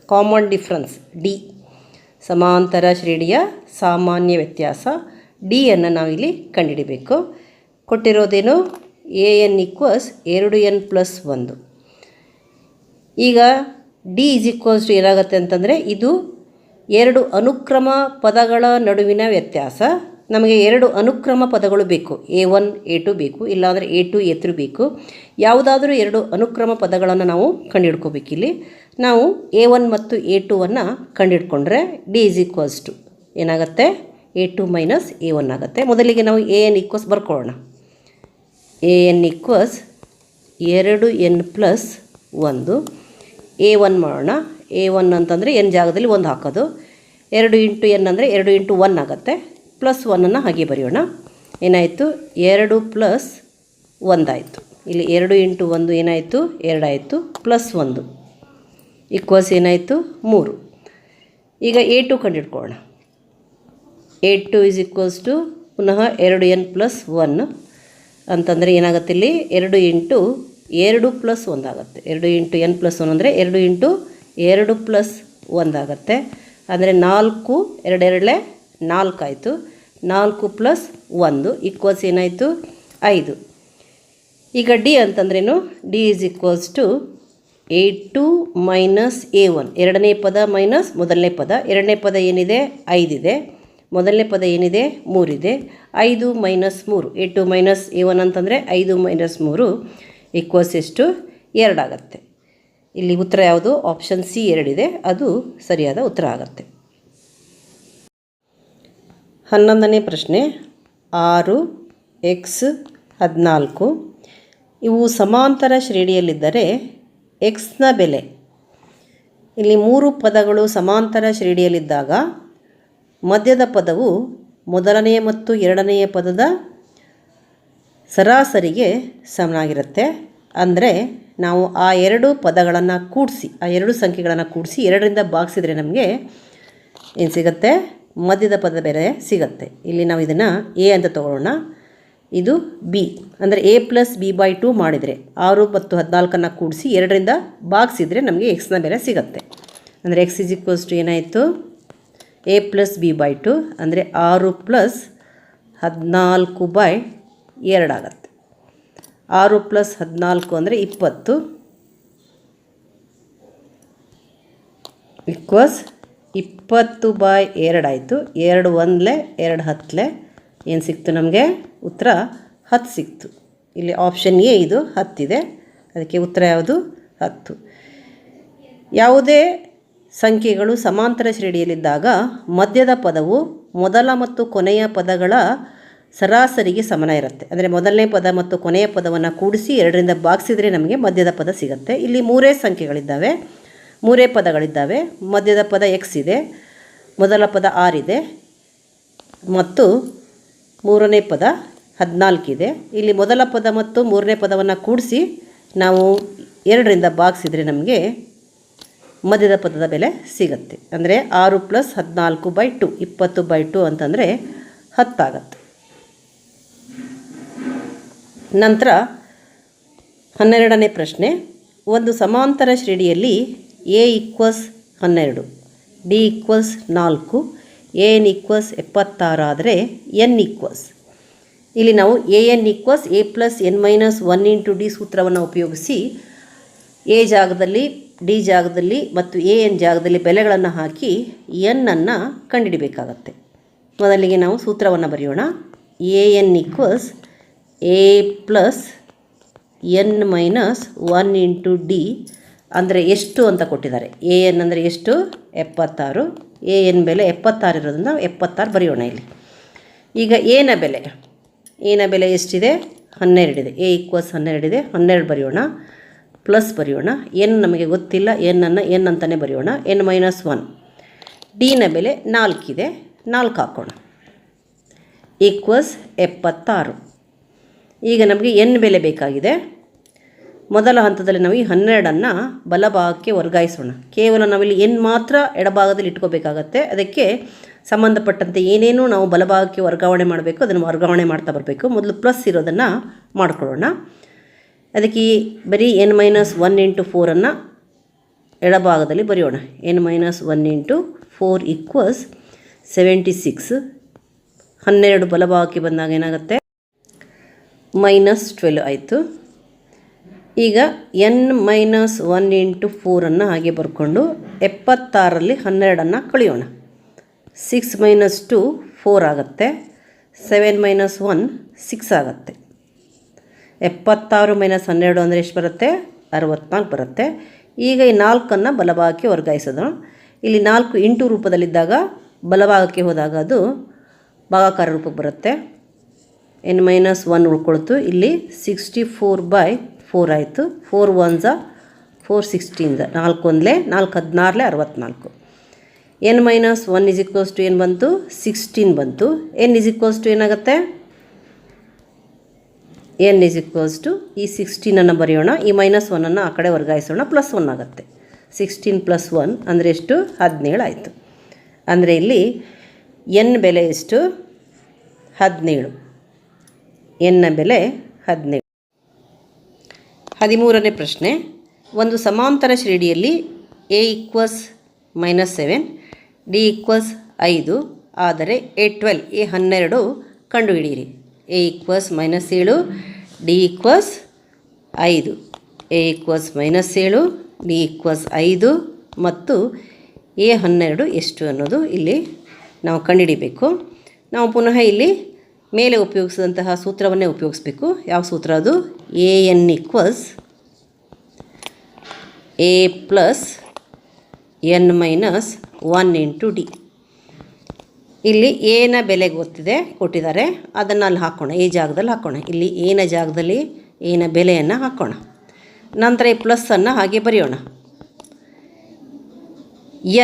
ಕಾಮನ್ ಡಿಫ್ರೆನ್ಸ್ ಡಿ. ಸಮಾಂತರ ಶ್ರೇಣಿಯ ಸಾಮಾನ್ಯ ವ್ಯತ್ಯಾಸ ಡಿಯನ್ನು ನಾವಿಲ್ಲಿ ಕಂಡುಹಿಡಬೇಕು. ಕೊಟ್ಟಿರೋದೇನು? an equals 2n plus 1. ಈಗ ಡಿ ಈಸ್ ಈಕ್ವಲ್ಸ್ ಟು ಏನಾಗುತ್ತೆ ಅಂತಂದರೆ ಇದು ಎರಡು ಅನುಕ್ರಮ ಪದಗಳ ನಡುವಿನ ವ್ಯತ್ಯಾಸ. ನಮಗೆ ಎರಡು ಅನುಕ್ರಮ ಪದಗಳು ಬೇಕು, A1 A2 ಬೇಕು, ಇಲ್ಲಾಂದರೆ A2 A3 ಬೇಕು. ಯಾವುದಾದ್ರೂ ಎರಡು ಅನುಕ್ರಮ ಪದಗಳನ್ನು ನಾವು ಕಂಡುಹಿಡ್ಕೋಬೇಕಿಲ್ಲಿ. ನಾವು A1 ಮತ್ತು A2ವನ್ನು ಕಂಡುಹಿಡ್ಕೊಂಡ್ರೆ D = ಏನಾಗುತ್ತೆ, A2 - A1 ಆಗುತ್ತೆ. ಮೊದಲಿಗೆ ನಾವು AN = ಬರ್ಕೊಳ್ಳೋಣ. AN = 2n + 1. A1 ಮಾಡೋಣ. A1 ಅಂತಂದರೆ n ಜಾಗದಲ್ಲಿ 1 ಹಾಕೋದು. 2 × n ಅಂದರೆ 2 × 1 ಆಗುತ್ತೆ. +1 ಹಾಗೆ ಬರೆಯೋಣ. ಏನಾಯಿತು, 2 + 1 ಆಯಿತು. ಇಲ್ಲಿ 2 × 1 ಏನಾಯಿತು, 2 ಆಯಿತು. +1 = ಏನಾಯಿತು, 3. ಈಗ A2 ಕಂಡುಹಿಡ್ಕೊಳ್ಳೋಣ. A2 = ಪುನಃ 2n + 1 ಅಂತಂದರೆ ಏನಾಗುತ್ತೆ, ಇಲ್ಲಿ 2 × 2 + 1 ಆಗುತ್ತೆ. 2 × n + 1 ಅಂದರೆ 2 × 2 + 1 ಆಗುತ್ತೆ. ಅಂದರೆ 4, 2 2 4 ಆಯಿತು. 4 + 1 = ಏನಾಯಿತು, 5. ಈಗ D ಅಂತಂದ್ರೇನು, D = A2 - A1. ಎರಡನೇ ಪದ ಮೈನಸ್ ಮೊದಲನೇ ಪದ. ಎರಡನೇ ಪದ ಏನಿದೆ, 5 ಇದೆ. ಮೊದಲನೇ ಪದ ಏನಿದೆ, 3 ಇದೆ. 5 - 3. A2 - A1 ಅಂತಂದರೆ 5 - 3 = ಎಷ್ಟು, 2 ಆಗುತ್ತೆ. ಇಲ್ಲಿ ಉತ್ತರ ಯಾವುದು, ಆಪ್ಷನ್ C 2 ಇದೆ, ಅದು ಸರಿಯಾದ ಉತ್ತರ ಆಗುತ್ತೆ. 11ನೇ ಪ್ರಶ್ನೆ. 6 x 14 ಇವು ಸಮಾಂತರ ಶ್ರೇಣಿಯಲ್ಲಿದ್ದರೆ ಎಕ್ಸ್ನ ಬೆಲೆ. ಇಲ್ಲಿ 3 ಪದಗಳು ಸಮಾಂತರ ಶ್ರೇಣಿಯಲ್ಲಿದ್ದಾಗ ಮಧ್ಯದ ಪದವು ಮೊದಲನೆಯ ಮತ್ತು ಎರಡನೆಯ ಪದದ ಸರಾಸರಿಗೆ ಸಮನಾಗಿರುತ್ತೆ. ಅಂದರೆ ನಾವು ಆ ಎರಡು ಪದಗಳನ್ನು ಕೂಡಿಸಿ, ಆ ಎರಡು ಸಂಖ್ಯೆಗಳನ್ನು ಕೂಡಿಸಿ 2ರಿಂದ ಭಾಗಿಸಿದರೆ ನಮಗೆ ಏನು ಸಿಗುತ್ತೆ, ಮಧ್ಯದ ಪದ ಬೆಲೆ ಸಿಗುತ್ತೆ. ಇಲ್ಲಿ ನಾವು ಇದನ್ನು A ಅಂತ ತಗೊಳ್ಳೋಣ, ಇದು B. ಅಂದರೆ A + B/2 ಮಾಡಿದರೆ 6 ಮತ್ತು 14 ಕೂಡಿಸಿ 2ರಿಂದ ಭಾಗಿಸಿದರೆ ನಮಗೆ ಎಕ್ಸ್ನ ಬೆಲೆ ಸಿಗುತ್ತೆ. ಅಂದರೆ x = ಏನಾಯಿತು, A + B/2 ಅಂದರೆ 6 + 14/2 ಆಗುತ್ತೆ. 6 + 14 ಅಂದರೆ 20 = 20/2 ಆಯಿತು. 2 1 2 10 ಏನು ಸಿಕ್ತು ನಮಗೆ, ಉತ್ತರ 10 ಸಿಕ್ತು. ಇಲ್ಲಿ ಆಪ್ಷನ್ A ಇದು 10 ಇದೆ, ಅದಕ್ಕೆ ಉತ್ತರ ಯಾವುದು, 10. ಯಾವುದೇ ಸಂಖ್ಯೆಗಳು ಸಮಾಂತರ ಶ್ರೇಣಿಯಲ್ಲಿದ್ದಾಗ ಮಧ್ಯದ ಪದವು ಮೊದಲ ಮತ್ತು ಕೊನೆಯ ಪದಗಳ ಸರಾಸರಿಗೆ ಸಮನ ಇರುತ್ತೆ. ಅಂದರೆ ಮೊದಲನೇ ಪದ ಮತ್ತು ಕೊನೆಯ ಪದವನ್ನು ಕೂಡಿಸಿ 2ರಿಂದ ಭಾಗಿಸಿದರೆ ನಮಗೆ ಮಧ್ಯದ ಪದ ಸಿಗುತ್ತೆ. ಇಲ್ಲಿ 3 ಸಂಖ್ಯೆಗಳಿದ್ದಾವೆ, 3 ಪದಗಳಿದ್ದಾವೆ. ಮಧ್ಯದ ಪದ x ಇದೆ, ಮೊದಲ ಪದ 6 ಇದೆ ಮತ್ತು ಮೂರನೇ ಪದ 14 ಇದೆ. ಇಲ್ಲಿ ಮೊದಲ ಪದ ಮತ್ತು ಮೂರನೇ ಪದವನ್ನು ಕೂಡಿಸಿ ನಾವು 2ರಿಂದ ಭಾಗಿಸಿದರೆ ನಮಗೆ ಮಧ್ಯದ ಪದದ ಬೆಲೆ ಸಿಗುತ್ತೆ. ಅಂದರೆ 6 + 14/2 20/2 ಅಂತಂದರೆ 10 ಆಗುತ್ತೆ. ನಂತರ 12ನೇ ಪ್ರಶ್ನೆ. ಒಂದು ಸಮಾಂತರ ಶ್ರೇಣಿಯಲ್ಲಿ A = 12, D = 4, AN = 76 ಆದರೆ N ಇಲ್ಲಿ ನಾವು AN = A + n - 1 × D ಸೂತ್ರವನ್ನು ಉಪಯೋಗಿಸಿ A ಜಾಗದಲ್ಲಿ, D ಜಾಗದಲ್ಲಿ ಮತ್ತು AN ಜಾಗದಲ್ಲಿ ಬೆಲೆಗಳನ್ನು ಹಾಕಿ N ಅನ್ನು ಕಂಡುಹಿಡಬೇಕಾಗತ್ತೆ. ಮೊದಲಿಗೆ ನಾವು ಸೂತ್ರವನ್ನು ಬರೆಯೋಣ. AN = A + n - 1 × D ಅಂದರೆ ಎಷ್ಟು ಅಂತ ಕೊಟ್ಟಿದ್ದಾರೆ. AN ಅಂದರೆ ಎಷ್ಟು, 76. AN ಬೆಲೆ 76 ಇರೋದ್ರಿಂದ ನಾವು 76 ಬರೆಯೋಣ ಇಲ್ಲಿ. ಈಗ Aನ ಬೆಲೆ ಎಷ್ಟಿದೆ, 12 ಇದೆ. A = 12 ಇದೆ, 12 ಬರೆಯೋಣ. ಪ್ಲಸ್ ಬರೆಯೋಣ. N ನಮಗೆ ಗೊತ್ತಿಲ್ಲ, N ಅಂತಲೇ ಬರೆಯೋಣ. n - 1. Dನ ಬೆಲೆ 4 ಇದೆ, 4 ಹಾಕೋಣ. = 76. ಈಗ ನಮಗೆ n ಬೆಲೆ ಬೇಕಾಗಿದೆ. ಮೊದಲ ಹಂತದಲ್ಲಿ ನಾವು ಈ 12ಅನ್ನು ಬಲಭಾಗಕ್ಕೆ ವರ್ಗಾಯಿಸೋಣ. ಕೇವಲ ನಾವಿಲ್ಲಿ n ಮಾತ್ರ ಎಡಭಾಗದಲ್ಲಿ ಇಟ್ಕೋಬೇಕಾಗತ್ತೆ. ಅದಕ್ಕೆ ಸಂಬಂಧಪಟ್ಟಂತೆ ಏನೇನು ನಾವು ಬಲಭಾಗಕ್ಕೆ ವರ್ಗಾವಣೆ ಮಾಡಬೇಕು ಅದನ್ನು ವರ್ಗಾವಣೆ ಮಾಡ್ತಾ ಬರಬೇಕು. ಮೊದಲು ಪ್ಲಸ್ ಇರೋದನ್ನು ಮಾಡ್ಕೊಳ್ಳೋಣ. ಅದಕ್ಕೆ ಬರೀ n - 1 × 4 ಎಡಭಾಗದಲ್ಲಿ ಬರೆಯೋಣ. n - 1 × 4 = 76. 12 ಬಲಭಾಗಕ್ಕೆ ಬಂದಾಗ ಏನಾಗುತ್ತೆ, -12 ಆಯಿತು. ಈಗ n - 1 × 4 ಹಾಗೆ ಬರ್ಕೊಂಡು 76ರಲ್ಲಿ 12 ಕಳೆಯೋಣ. 6 - 2 4 ಆಗುತ್ತೆ. 7 - 1 6 ಆಗುತ್ತೆ. 76 - 12 ಅಂದರೆ ಎಷ್ಟು ಬರುತ್ತೆ? 64 ಬರುತ್ತೆ. ಈಗ ಈ 4ಅನ್ನು ಬಲಭಾಗಕ್ಕೆ ವರ್ಗಾಯಿಸೋದು. ಇಲ್ಲಿ 4 ಇಂಟು ರೂಪದಲ್ಲಿದ್ದಾಗ ಬಲಭಾಗಕ್ಕೆ ಹೋದಾಗ ಅದು ಭಾಗಾಕಾರ ರೂಪಕ್ಕೆ ಬರುತ್ತೆ. n-1 ಉಳ್ಕೊಳ್ತು. ಇಲ್ಲಿ 64/4 ಆಯಿತು. 4 1s 4 16s 4 1 4 16 64. n-1 = ಏನು ಬಂತು? 16 ಬಂತು. n ಏನಾಗುತ್ತೆ? n ಈ 16ಅನ್ನು ಬರೆಯೋಣ. ಈ -1ಅನ್ನು ಆ ಕಡೆ ವರ್ಗಾಯಿಸೋಣ. +1 ಆಗುತ್ತೆ. 16 + 1 ಅಂದರೆ ಎಷ್ಟು? 17 ಆಯಿತು. ಅಂದರೆ ಇಲ್ಲಿ n ಬೆಲೆ ಎಷ್ಟು? 17. n ಬೆಲೆ 17. 13ನೇ ಪ್ರಶ್ನೆ. ಒಂದು ಸಮಾಂತರ ಶ್ರೇಣಿಯಲ್ಲಿ a = -7 d = 5 ಆದರೆ a12 ಕಂಡುಹಿಡಿಯಿರಿ. a = -7 d = 5 a = -7 d = 5 ಮತ್ತು a12 ಎಷ್ಟು ಅನ್ನೋದು ಇಲ್ಲಿ ನಾವು ಕಂಡುಹಿಡಿಬೇಕು. ನಾವು ಪುನಃ ಇಲ್ಲಿ ಮೇಲೆ ಉಪಯೋಗಿಸಿದಂತಹ ಸೂತ್ರವನ್ನೇ ಉಪಯೋಗಿಸಬೇಕು. ಯಾವ ಸೂತ್ರ ಅದು? an = a + n - 1 × d. ಇಲ್ಲಿ ಎನ ಬೆಲೆ ಗೊತ್ತಿದೆ, ಕೊಟ್ಟಿದ್ದಾರೆ. ಅದನ್ನು ಅಲ್ಲಿ ಹಾಕೋಣ, ಎ ಜಾಗದಲ್ಲಿ ಹಾಕೋಣ. ಇಲ್ಲಿ ಎನ ಜಾಗದಲ್ಲಿ ಎನ ಬೆಲೆಯನ್ನು ಹಾಕೋಣ. ನಂತರ ಈ ಪ್ಲಸ್ಸನ್ನು ಹಾಗೆ ಬರೆಯೋಣ.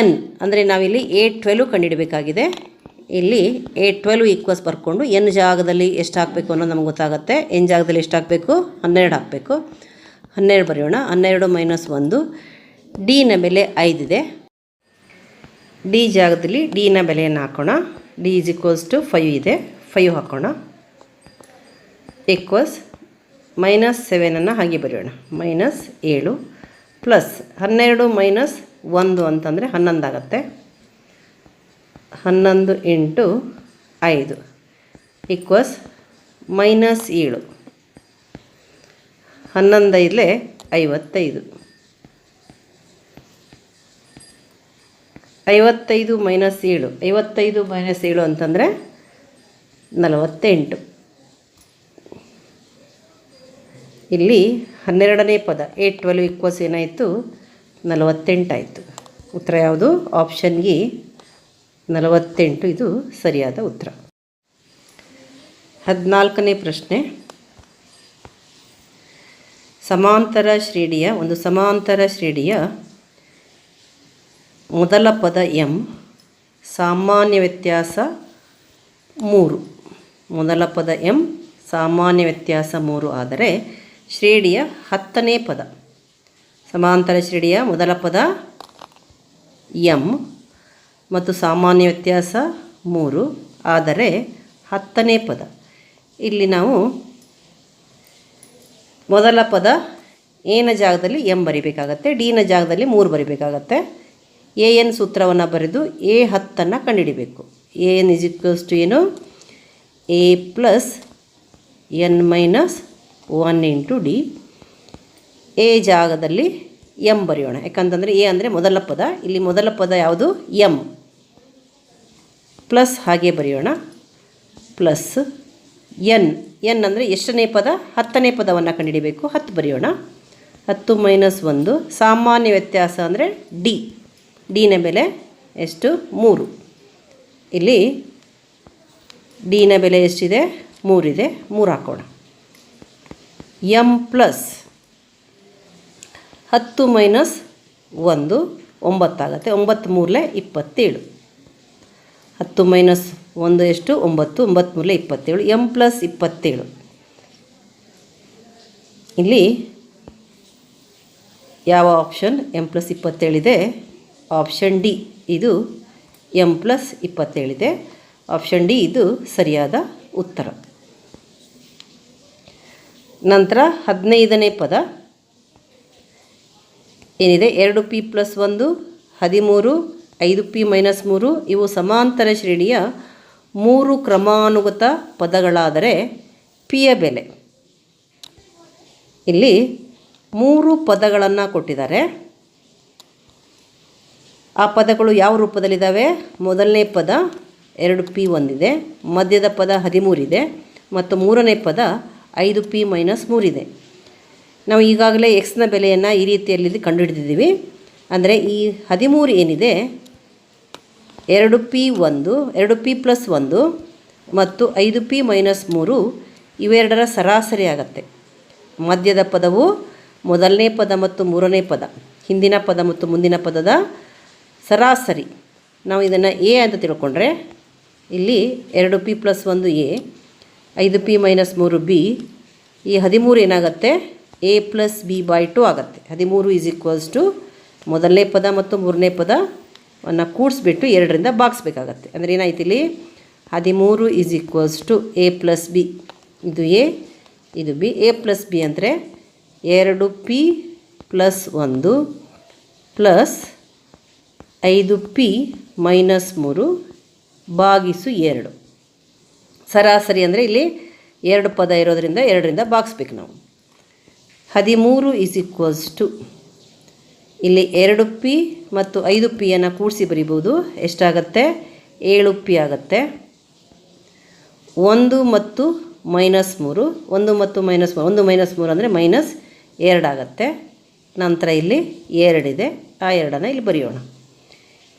n ಅಂದರೆ ನಾವಿಲ್ಲಿ a12 ಕಂಡುಹಿಡಬೇಕಾಗಿದೆ. ಇಲ್ಲಿ a12 = ಬರ್ಕೊಂಡು n ಜಾಗದಲ್ಲಿ ಎಷ್ಟು ಹಾಕಬೇಕು ಅನ್ನೋದು ನಮ್ಗೆ ಗೊತ್ತಾಗುತ್ತೆ. n ಜಾಗದಲ್ಲಿ ಎಷ್ಟು ಹಾಕಬೇಕು? 12 ಹಾಕಬೇಕು. 12 ಬರೆಯೋಣ. 12 - 1 ಡಿನ ಬೆಲೆ 5 ಇದೆ. ಡಿ ಜಾಗದಲ್ಲಿ ಡಿನ ಬೆಲೆಯನ್ನು ಹಾಕೋಣ. d = 5 ಇದೆ. 5 ಹಾಕೋಣ. -7ಅನ್ನು ಹಾಗೆ ಬರೆಯೋಣ. -7 ಪ್ಲಸ್ 12 - 1 ಅಂತಂದರೆ 11 ಆಗುತ್ತೆ. 11 × 5 = -7. 11 5 55. 55 - 7 55 - 7 ಅಂತಂದರೆ 48. ಇಲ್ಲಿ 12ನೇ ಪದ a12 = ಏನಾಯಿತು? 48 ಆಯಿತು. ಉತ್ತರ ಯಾವುದು? ಆಪ್ಷನ್ ಇ 48 ಇದು ಸರಿಯಾದ ಉತ್ತರ. 14ನೇ ಪ್ರಶ್ನೆ. ಒಂದು ಸಮಾಂತರ ಶ್ರೇಣಿಯ ಮೊದಲ ಪದ m, ಸಾಮಾನ್ಯ ವ್ಯತ್ಯಾಸ 3. ಮೊದಲ ಪದ m, ಸಾಮಾನ್ಯ ವ್ಯತ್ಯಾಸ 3 ಆದರೆ ಶ್ರೇಣಿಯ 10ನೇ ಪದ. ಸಮಾಂತರ ಶ್ರೇಣಿಯ ಮೊದಲ ಪದ m ಮತ್ತು ಸಾಮಾನ್ಯ ವ್ಯತ್ಯಾಸ 3 ಆದರೆ 10ನೇ ಪದ. ಇಲ್ಲಿ ನಾವು ಮೊದಲ ಪದ ಎನ ಜಾಗದಲ್ಲಿ m ಬರಿಬೇಕಾಗತ್ತೆ, ಡಿನ ಜಾಗದಲ್ಲಿ 3 ಬರಿಬೇಕಾಗತ್ತೆ. an ಸೂತ್ರವನ್ನು ಬರೆದು a10 ಕಂಡುಹಿಡಿಬೇಕು. an = ಏನು? a + n - 1 × d. ಎ ಜಾಗದಲ್ಲಿ m ಬರೆಯೋಣ. ಯಾಕಂತಂದರೆ ಎ ಅಂದರೆ ಮೊದಲ ಪದ. ಇಲ್ಲಿ ಮೊದಲ ಪದ ಯಾವುದು? m. ಪ್ಲಸ್ ಹಾಗೆ ಬರೆಯೋಣ. ಪ್ಲಸ್ n ಅಂದರೆ ಎಷ್ಟನೇ ಪದ? 10ನೇ ಪದವನ್ನು ಕಂಡುಹಿಡಿಬೇಕು. 10 ಬರೆಯೋಣ. 10 - 1 ಸಾಮಾನ್ಯ ವ್ಯತ್ಯಾಸ ಅಂದರೆ ಡಿ. ಡಿನ ಬೆಲೆ ಎಷ್ಟು? 3. ಇಲ್ಲಿ ಡಿನ ಬೆಲೆ ಎಷ್ಟಿದೆ? 3 ಇದೆ. 3 ಹಾಕೋಣ. m ಪ್ಲಸ್ 10 - 1 9 ಆಗುತ್ತೆ. 9 × 3 = 27. 10 - 1 ಎಷ್ಟು? 9. 9 × 3 = 27. m + 27. ಇಲ್ಲಿ ಯಾವ ಆಪ್ಷನ್ m + 27 ಇದೆ? Option D. ಇದು m + 27 ಇದೆ. ಆಪ್ಷನ್ ಡಿ ಇದು ಸರಿಯಾದ ಉತ್ತರ. ನಂತರ 15ನೇ ಪದ ಏನಿದೆ? 2p + 1 13, 5p - 3 ಇವು ಸಮಾಂತರ ಶ್ರೇಣಿಯ 3 ಕ್ರಮಾನುಗತ ಪದಗಳಾದರೆ ಪಿಯ ಬೆಲೆ. ಇಲ್ಲಿ 3 ಪದಗಳನ್ನು ಕೊಟ್ಟಿದ್ದಾರೆ. ಆ ಪದಗಳು ಯಾವ ರೂಪದಲ್ಲಿದ್ದಾವೆ? ಮೊದಲನೇ ಪದ 2p ಒಂದಿದೆ, ಮಧ್ಯದ ಪದ 13 ಇದೆ ಮತ್ತು ಮೂರನೇ ಪದ 5p-3 ಇದೆ. ನಾವು ಈಗಾಗಲೇ ಎಕ್ಸ್ನ ಬೆಲೆಯನ್ನು ಈ ರೀತಿಯಲ್ಲಿ ಕಂಡುಹಿಡಿದಿದ್ದೀವಿ. ಅಂದರೆ ಈ 13 ಏನಿದೆ 2p+1 ಮತ್ತು 5p-3 ಇವೆರಡರ ಸರಾಸರಿ ಆಗುತ್ತೆ. ಮಧ್ಯದ ಪದವು ಮೊದಲನೇ ಪದ ಮತ್ತು ಮೂರನೇ ಪದ, ಹಿಂದಿನ ಪದ ಮತ್ತು ಮುಂದಿನ ಪದದ ಸರಾಸರಿ. ನಾವು ಇದನ್ನು ಎ ಅಂತ ತಿಳ್ಕೊಂಡ್ರೆ ಇಲ್ಲಿ 2p+1 ಎ, 5p-3 ಬಿ, ಈ 13 ಏನಾಗುತ್ತೆ a+b/2 ಆಗುತ್ತೆ. 13 ಮೊದಲನೇ ಪದ ಮತ್ತು ಮೂರನೇ ಪದವನ್ನು ಕೂಡಿಸ್ಬಿಟ್ಟು 2ರಿಂದ ಭಾಗಿಸ್ಬೇಕಾಗತ್ತೆ. ಅಂದರೆ ಏನಾಯ್ತು ಇಲ್ಲಿ 13 a+b, ಇದು ಎ ಇದು ಬಿ. a+b ಅಂದರೆ 2p+1 ಪ್ಲಸ್ 5p-3 ಭಾಗಿಸು 2. ಸರಾಸರಿ ಅಂದರೆ ಇಲ್ಲಿ 2 ಪದ ಇರೋದರಿಂದ 2ರಿಂದ ಭಾಗಿಸ್ಬೇಕು ನಾವು. 13 ಇಲ್ಲಿ 2p ಮತ್ತು 5pಯನ್ನು ಕೂಡಿಸಿ ಬರಿಬೋದು. ಎಷ್ಟಾಗತ್ತೆ? 7p ಆಗುತ್ತೆ. 1 ಮತ್ತು -3, 1 ಮತ್ತು -3, 1 -3 ಅಂದರೆ -2 ಆಗುತ್ತೆ. ನಂತರ ಇಲ್ಲಿ 2 ಇದೆ, ಆ 2ನ್ನು ಇಲ್ಲಿ ಬರೆಯೋಣ.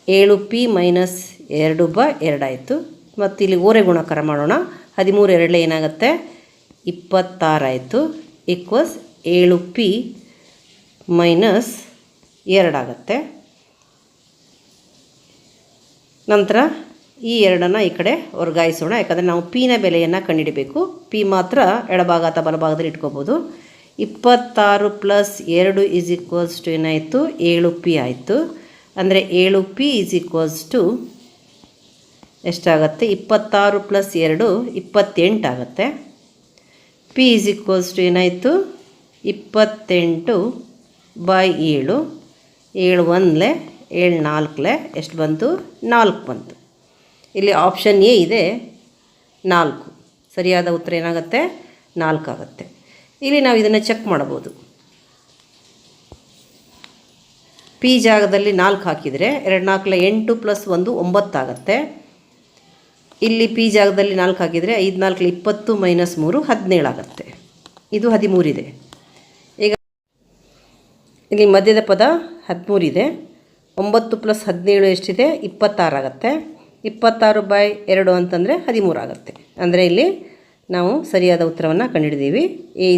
7p-2/2 ಆಯಿತು. ಮತ್ತು ಇಲ್ಲಿ ಓರೆ ಗುಣಾಕಾರ ಮಾಡೋಣ. 13 2 ಏನಾಗುತ್ತೆ 26 ಆಯಿತು. ಈಕ್ವಲ್ಸ್ 7p-2 ಆಗುತ್ತೆ. ನಂತರ ಈ 2ನ್ನು ಈ ಕಡೆ ವರ್ಗಾಯಿಸೋಣ. ಯಾಕಂದರೆ ನಾವು ಪಿನ ಬೆಲೆಯನ್ನು ಕಂಡುಹಿಡಬೇಕು. ಪಿ ಮಾತ್ರ ಎಡಭಾಗ ಅಥವಾ ಬಲಭಾಗದಲ್ಲಿ ಇಟ್ಕೋಬೋದು. 26 + 2 ಏನಾಯಿತು 7p ಆಯಿತು. ಅಂದರೆ 7p ಎಷ್ಟಾಗುತ್ತೆ 26 + 2 28 ಆಗುತ್ತೆ. p ಏನಾಯಿತು 28/7, 7 1 7 4 ಎಷ್ಟು ಬಂತು 4 ಬಂತು. ಇಲ್ಲಿ ಆಪ್ಷನ್ ಎ ಇದೆ 4. ಸರಿಯಾದ ಉತ್ತರ ಏನಾಗುತ್ತೆ 4 ಆಗುತ್ತೆ. ಇಲ್ಲಿ ನಾವು ಇದನ್ನು ಚೆಕ್ ಮಾಡ್ಬೋದು. ಪಿ ಜಾಗದಲ್ಲಿ 4 ಹಾಕಿದರೆ 2 4 8 + 1 9 ಆಗುತ್ತೆ. ಇಲ್ಲಿ ಪಿ ಜಾಗದಲ್ಲಿ 4 ಹಾಕಿದರೆ 5 4 20 -3 17 ಆಗುತ್ತೆ. ಇದು 13 ಇದೆ. ಈಗ ಇಲ್ಲಿ ಮಧ್ಯದ ಪದ 13 ಇದೆ. 9 + 17 ಎಷ್ಟಿದೆ 26 ಆಗುತ್ತೆ. 26/2 ಅಂತಂದರೆ 13 ಆಗುತ್ತೆ. ಅಂದರೆ ಇಲ್ಲಿ ನಾವು ಸರಿಯಾದ ಉತ್ತರವನ್ನು ಕಂಡುಹಿಡಿದೀವಿ. ಎ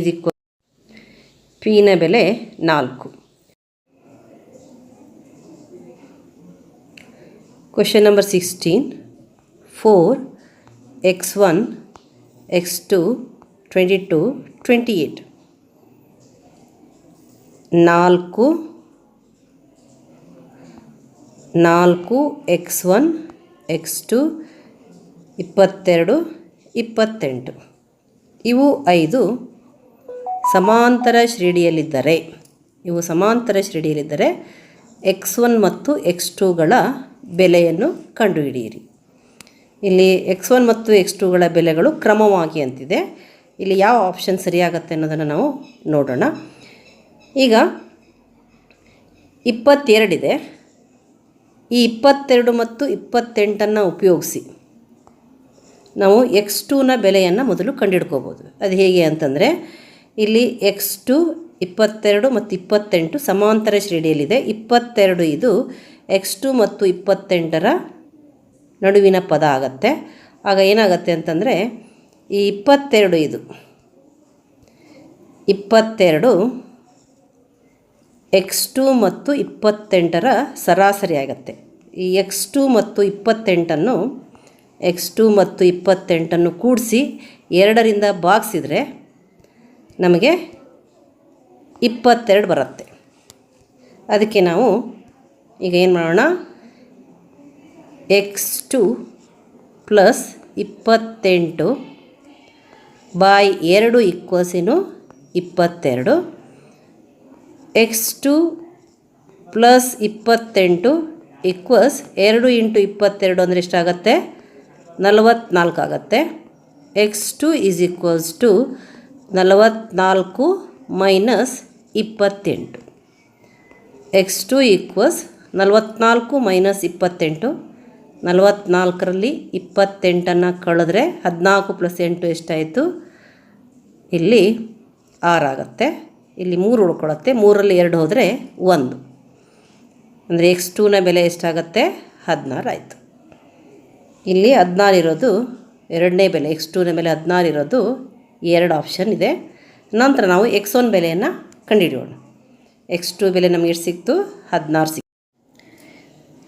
ಪಿನ ಬೆಲೆ 4. Question number 16. 4x1 x2 22 28. 4x1 x2 22 28. ಇವು 5 ಸಮಾಂತರ ಶ್ರೇಣಿಯಲ್ಲಿದ್ದರೆ x1 ಮತ್ತು x2ಗಳ ಬೆಲೆಯನ್ನು ಕಂಡುಹಿಡಿಯಿರಿ. ಇಲ್ಲಿ x1 ಮತ್ತು x2ಗಳ ಬೆಲೆಗಳು ಕ್ರಮವಾಗಿ ಅಂತಿದೆ. ಇಲ್ಲಿ ಯಾವ ಆಪ್ಷನ್ ಸರಿಯಾಗತ್ತೆ ಅನ್ನೋದನ್ನು ನಾವು ನೋಡೋಣ. ಈಗ 22 ಇದೆ. ಈ 22 ಮತ್ತು 28 ಉಪಯೋಗಿಸಿ ನಾವು x2ನ ಬೆಲೆಯನ್ನು ಮೊದಲು ಕಂಡುಹಿಡ್ಕೋಬೋದು. ಅದು ಹೇಗೆ ಅಂತಂದರೆ ಇಲ್ಲಿ x2 22 ಮತ್ತು 28 ಸಮಾಂತರ ಶ್ರೇಣಿಯಲ್ಲಿದೆ. 22 ಇದು x2 ಮತ್ತು 28ರ ನಡುವಿನ ಪದ ಆಗತ್ತೆ. ಆಗ ಏನಾಗತ್ತೆ ಅಂತಂದರೆ ಈ 22 x2 ಮತ್ತು 28ರ ಸರಾಸರಿ ಆಗುತ್ತೆ. ಈ x2 ಮತ್ತು 28ನ್ನು ಕೂಡಿಸಿ 2ರಿಂದ ಭಾಗಿಸಿದರೆ ನಮಗೆ 22 ಬರುತ್ತೆ. ಅದಕ್ಕೆ ನಾವು ಈಗ ಏನು ಮಾಡೋಣ x2 + 28/2 22. x2 + 28 2 × 22 ಅಂದರೆ ಎಷ್ಟಾಗುತ್ತೆ 44 ಆಗುತ್ತೆ. x2 44 - 28. x2 = 44 ಮೈನಸ್ 28, 44ರಲ್ಲಿ 28 ಕಳೆದ್ರೆ 14 ಪ್ಲಸ್ 8 ಎಷ್ಟಾಯಿತು? ಇಲ್ಲಿ 6 ಆಗುತ್ತೆ. ಇಲ್ಲಿ 3 ಉಳ್ಕೊಳ್ಳುತ್ತೆ, 3ರಲ್ಲಿ 2 ಹೋದರೆ 1, ಅಂದರೆ x2ನ ಬೆಲೆ ಎಷ್ಟಾಗುತ್ತೆ? 16 ಆಯಿತು. ಇಲ್ಲಿ 16 ಇರೋದು ಎರಡನೇ ಬೆಲೆ, x2ನ ಬೆಲೆ 16 ಇರೋದು 2 ಆಪ್ಷನ್ ಇದೆ. ನಂತರ ನಾವು x1 ಬೆಲೆಯನ್ನು ಕಂಡುಹಿಡಿಯೋಣ. x2 ಬೆಲೆ ನಮಗೆ ಎಷ್ಟು ಸಿಕ್ತು? 16 ಸಿಕ್ತು.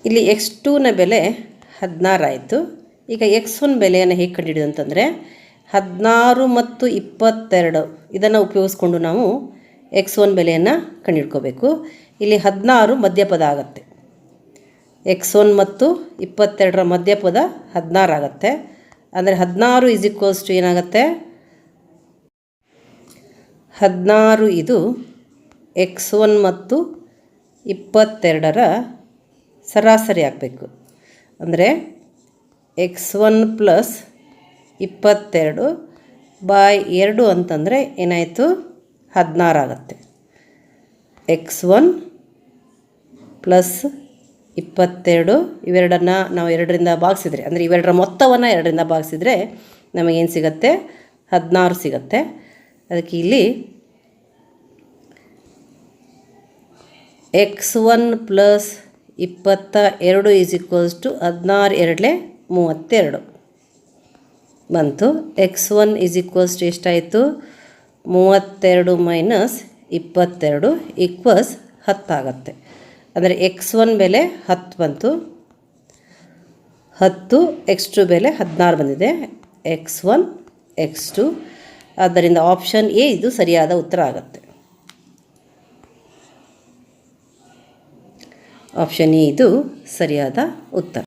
ಇಲ್ಲಿ x2ನ ಬೆಲೆ 16 ಆಯಿತು. ಈಗ x1 ಬೆಲೆಯನ್ನು ಹೇಗೆ ಕಂಡುಹಿಡಿಯೋದು ಅಂತಂದರೆ 16 ಮತ್ತು 22 ಇದನ್ನು ಉಪಯೋಗಿಸ್ಕೊಂಡು ನಾವು x1 ಬೆಲೆಯನ್ನು ಕಂಡುಹಿಡ್ಕೋಬೇಕು. ಇಲ್ಲಿ 16 ಮಧ್ಯಪದ ಆಗುತ್ತೆ, x1 ಮತ್ತು 22ರ ಮಧ್ಯಪದ 16 ಆಗುತ್ತೆ. ಅಂದರೆ 16 ಈಸ್ ಈಕ್ವಲ್ಸ್ ಟು ಏನಾಗುತ್ತೆ? 16 ಇದು x1 ಮತ್ತು 22ರ ಸರಾಸರಿ ಆಗಬೇಕು. ಅಂದರೆ x1 ಪ್ಲಸ್ 22 ಬೈ 2 ಅಂತಂದರೆ ಏನಾಯಿತು? 16 ಆಗುತ್ತೆ. x1 ಪ್ಲಸ್ 22 ಇವೆರಡನ್ನು ನಾವು 2ರಿಂದ ಭಾಗಿಸಿದ್ರೆ, ಅಂದರೆ ಇವೆರಡರ ಮೊತ್ತವನ್ನು 2ರಿಂದ ಭಾಗಿಸಿದ್ರೆ ನಮಗೇನು ಸಿಗುತ್ತೆ? 16 ಸಿಗುತ್ತೆ. ಅದಕ್ಕೆ ಇಲ್ಲಿ x1 plus 22 is equals to 16 2 32 ಬಂತು. x1 ಈಸ್ ಈಕ್ವಲ್ಸ್ ಟು ಎಷ್ಟಾಯಿತು? 32 ಮೈನಸ್ 22 ಈಕ್ವಲ್ಸ್ 10 ಆಗುತ್ತೆ. ಅಂದರೆ x1 ಬೆಲೆ 10 ಬಂತು, 10, x2 ಬೆಲೆ 16 ಬಂದಿದೆ. x1 x2, ಆದ್ದರಿಂದ ಆಪ್ಷನ್ ಎ ಇದು ಸರಿಯಾದ ಉತ್ತರ ಆಗುತ್ತೆ. ಆಪ್ಷನ್ ಎ ಇದು ಸರಿಯಾದ ಉತ್ತರ.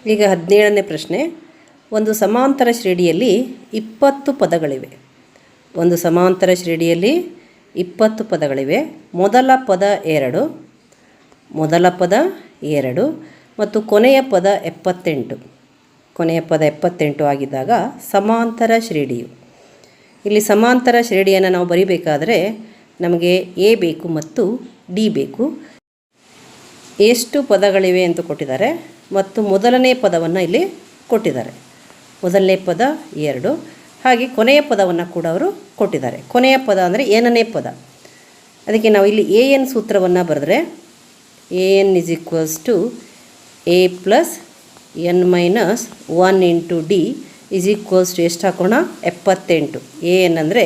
ಈಗ 17ನೇ ಪ್ರಶ್ನೆ. ಒಂದು ಸಮಾಂತರ ಶ್ರೇಣಿಯಲ್ಲಿ 20 ಪದಗಳಿವೆ. ಒಂದು ಸಮಾಂತರ ಶ್ರೇಣಿಯಲ್ಲಿ 20 ಪದಗಳಿವೆ. ಮೊದಲ ಪದ 2, ಮೊದಲ ಪದ 2 ಮತ್ತು ಕೊನೆಯ ಪದ 78. ಕೊನೆಯ ಪದ 78 ಆಗಿದ್ದಾಗ ಸಮಾಂತರ ಶ್ರೇಣಿಯು. ಇಲ್ಲಿ ಸಮಾಂತರ ಶ್ರೇಣಿಯನ್ನು ನಾವು ಬರಿಬೇಕಾದರೆ ನಮಗೆ ಎ ಬೇಕು ಮತ್ತು ಡಿ ಬೇಕು. ಎಷ್ಟು ಪದಗಳಿವೆ ಅಂತ ಕೊಟ್ಟಿದ್ದಾರೆ ಮತ್ತು ಮೊದಲನೇ ಪದವನ್ನು ಇಲ್ಲಿ ಕೊಟ್ಟಿದ್ದಾರೆ. ಮೊದಲನೇ ಪದ 2, ಹಾಗೆ ಕೊನೆಯ ಪದವನ್ನು ಕೂಡ ಅವರು ಕೊಟ್ಟಿದ್ದಾರೆ. ಕೊನೆಯ ಪದ ಅಂದರೆ ಏನನೇ ಪದ. ಅದಕ್ಕೆ ನಾವು ಇಲ್ಲಿ ಎ ಎನ್ ಸೂತ್ರವನ್ನು ಬರೆದ್ರೆ an is equals to a plus n minus 1 into d is equals to ಎಷ್ಟು ಹಾಕೋಣ? 78. an ಅಂದರೆ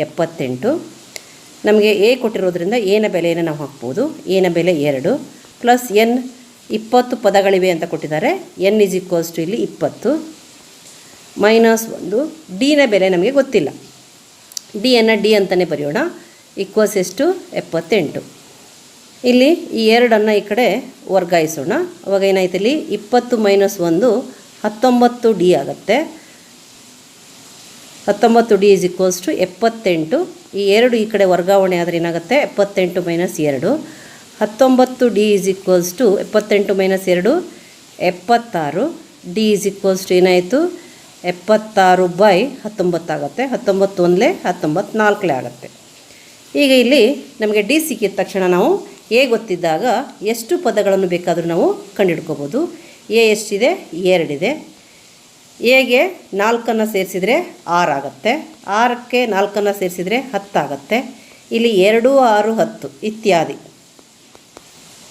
78. ನಮಗೆ a ಕೊಟ್ಟಿರೋದ್ರಿಂದ a ನ ಬೆಲೆಯನ್ನು ನಾವು ಹಾಕ್ಬೋದು. a ನ ಬೆಲೆ 2 ಪ್ಲಸ್ n 20 ಪದಗಳಿವೆ ಅಂತ ಕೊಟ್ಟಿದ್ದಾರೆ. n is equals to ಇಲ್ಲಿ 20 ಮೈನಸ್ 1. ಡಿ ನ ಬೆಲೆ ನಮಗೆ ಗೊತ್ತಿಲ್ಲ, ಡಿಯನ್ನು ಡಿ ಅಂತಲೇ ಬರೆಯೋಣ. ಈಕ್ವಲ್ಸ್ ಎಷ್ಟು? 78. ಇಲ್ಲಿ ಈ 2ಅನ್ನು ಈ ಕಡೆ ವರ್ಗಾಯಿಸೋಣ. ಅವಾಗ ಏನಾಯ್ತು? ಇಲ್ಲಿ 20 ಮೈನಸ್ 1 19 ಡಿ ಆಗುತ್ತೆ. 19 ಡಿ ಈಸ್ ಈಕ್ವಲ್ಸ್ ಟು 78. ಈ 2 ಈ ಕಡೆ ವರ್ಗಾವಣೆ ಆದರೆ ಏನಾಗುತ್ತೆ? 78 minus 2. 19 d is equals to 78 minus 2 76. D is equals to ಏನಾಯಿತು? 76 ಬೈ 19 ಆಗುತ್ತೆ. 19 1 19 4 ಆಗುತ್ತೆ. ಈಗ ಇಲ್ಲಿ ನಮಗೆ ಡಿ ಸಿಕ್ಕಿದ ತಕ್ಷಣ ನಾವು ಎ ಗೊತ್ತಿದ್ದಾಗ ಎಷ್ಟು ಪದಗಳನ್ನು ಬೇಕಾದರೂ ನಾವು ಕಂಡುಹಿಡ್ಕೋಬೋದು. ಎ ಎಷ್ಟಿದೆ? 2 ಇದೆ. ಎಗೆ 4ಅನ್ನು ಸೇರಿಸಿದರೆ 6 ಆಗುತ್ತೆ. 6ಕ್ಕೆ 4ಅನ್ನು ಸೇರಿಸಿದರೆ 10 ಆಗುತ್ತೆ. ಇಲ್ಲಿ 2, 6, 10 ಇತ್ಯಾದಿ.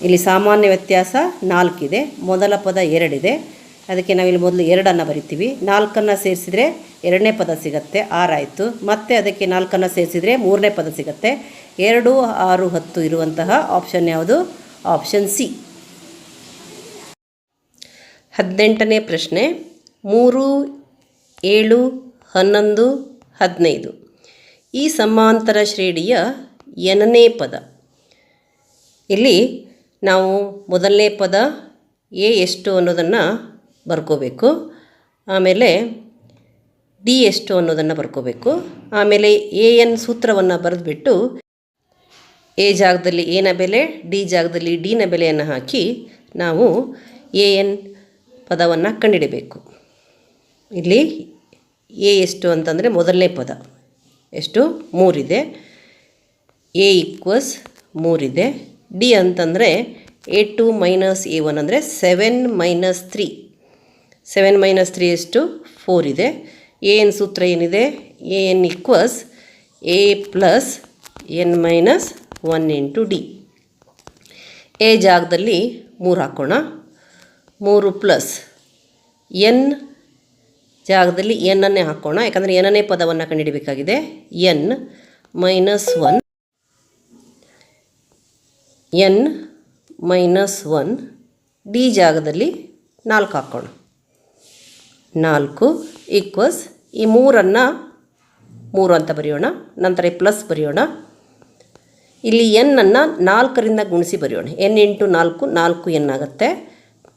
ಇಲ್ಲಿ ಸಾಮಾನ್ಯ ವ್ಯತ್ಯಾಸ 4 ಇದೆ. ಮೊದಲ ಪದ 2 ಇದೆ, ಅದಕ್ಕೆ ನಾವಿಲ್ಲಿ ಮೊದಲು 2ಅನ್ನು ಬರಿತೀವಿ. 4ಅನ್ನು ಸೇರಿಸಿದರೆ 2ನೇ ಪದ ಸಿಗುತ್ತೆ, 6 ಆಯಿತು. ಮತ್ತೆ ಅದಕ್ಕೆ 4ಅನ್ನು ಸೇರಿಸಿದರೆ 3ನೇ ಪದ ಸಿಗುತ್ತೆ. 2, 6, 10 ಇರುವಂತಹ ಆಪ್ಷನ್ ಯಾವುದು? Option C. 18ನೇ ಪ್ರಶ್ನೆ. 3, 7, 11, 15 ಈ ಸಮಾಂತರ ಶ್ರೇಣಿಯ ಎನನೇ ಪದ. ಇಲ್ಲಿ ನಾವು ಮೊದಲನೇ ಪದ ಎ ಎಷ್ಟು ಅನ್ನೋದನ್ನು ಬರ್ಕೋಬೇಕು. ಆಮೇಲೆ ಡಿ ಎಷ್ಟು ಅನ್ನೋದನ್ನು ಬರ್ಕೋಬೇಕು. ಆಮೇಲೆ ಎ ಎನ್ ಸೂತ್ರವನ್ನು ಬರೆದುಬಿಟ್ಟು ಎ ಜಾಗದಲ್ಲಿ ಎ ನ ಬೆಲೆ, ಡಿ ಜಾಗದಲ್ಲಿ ಡಿ ನ ಬೆಲೆಯನ್ನು ಹಾಕಿ ನಾವು ಎ ಎನ್ ಪದವನ್ನು ಕಂಡುಹಿಡಬೇಕು. ಇಲ್ಲಿ ಎ ಎಷ್ಟು ಅಂತಂದರೆ ಮೊದಲನೇ ಪದ ಎಷ್ಟು? 3 ಇದೆ. ಎ ಈಕ್ವಲ್ಸ್ 3 ಇದೆ. ಡಿ ಅಂತಂದರೆ A2 ಮೈನಸ್ A1 ಅಂದರೆ 7 ಮೈನಸ್ 3. 7 ಮೈನಸ್ 3 ಎಷ್ಟು 4 ಇದೆ. ಎನ್ ಸೂತ್ರ ಏನಿದೆ, N equals A plus n minus 1 into D. A ಜಾಗದಲ್ಲಿ 3 ಹಾಕೋಣ. 3 ಪ್ಲಸ್ ಎನ್ ಜಾಗದಲ್ಲಿ ಎನ್ನನ್ನೇ ಹಾಕೋಣ, ಯಾಕಂದರೆ ಎನ್ನನೇ ಪದವನ್ನು ಕಂಡುಹಿಡಬೇಕಾಗಿದೆ. N minus 1 n minus 1 D ಜಾಗದಲ್ಲಿ 4 ಹಾಕೋಣ. 4 ಈಕ್ವಲ್ಸ್ ಈ 3 ಅಂತ ಬರೆಯೋಣ, ನಂತರ ಈ ಪ್ಲಸ್ ಬರೆಯೋಣ. ಇಲ್ಲಿ ಎನ್ನನ್ನು 4ರಿಂದ ಗುಣಿಸಿ ಬರೆಯೋಣ. ಎನ್ ಇಂಟು 4 4 ಆಗುತ್ತೆ.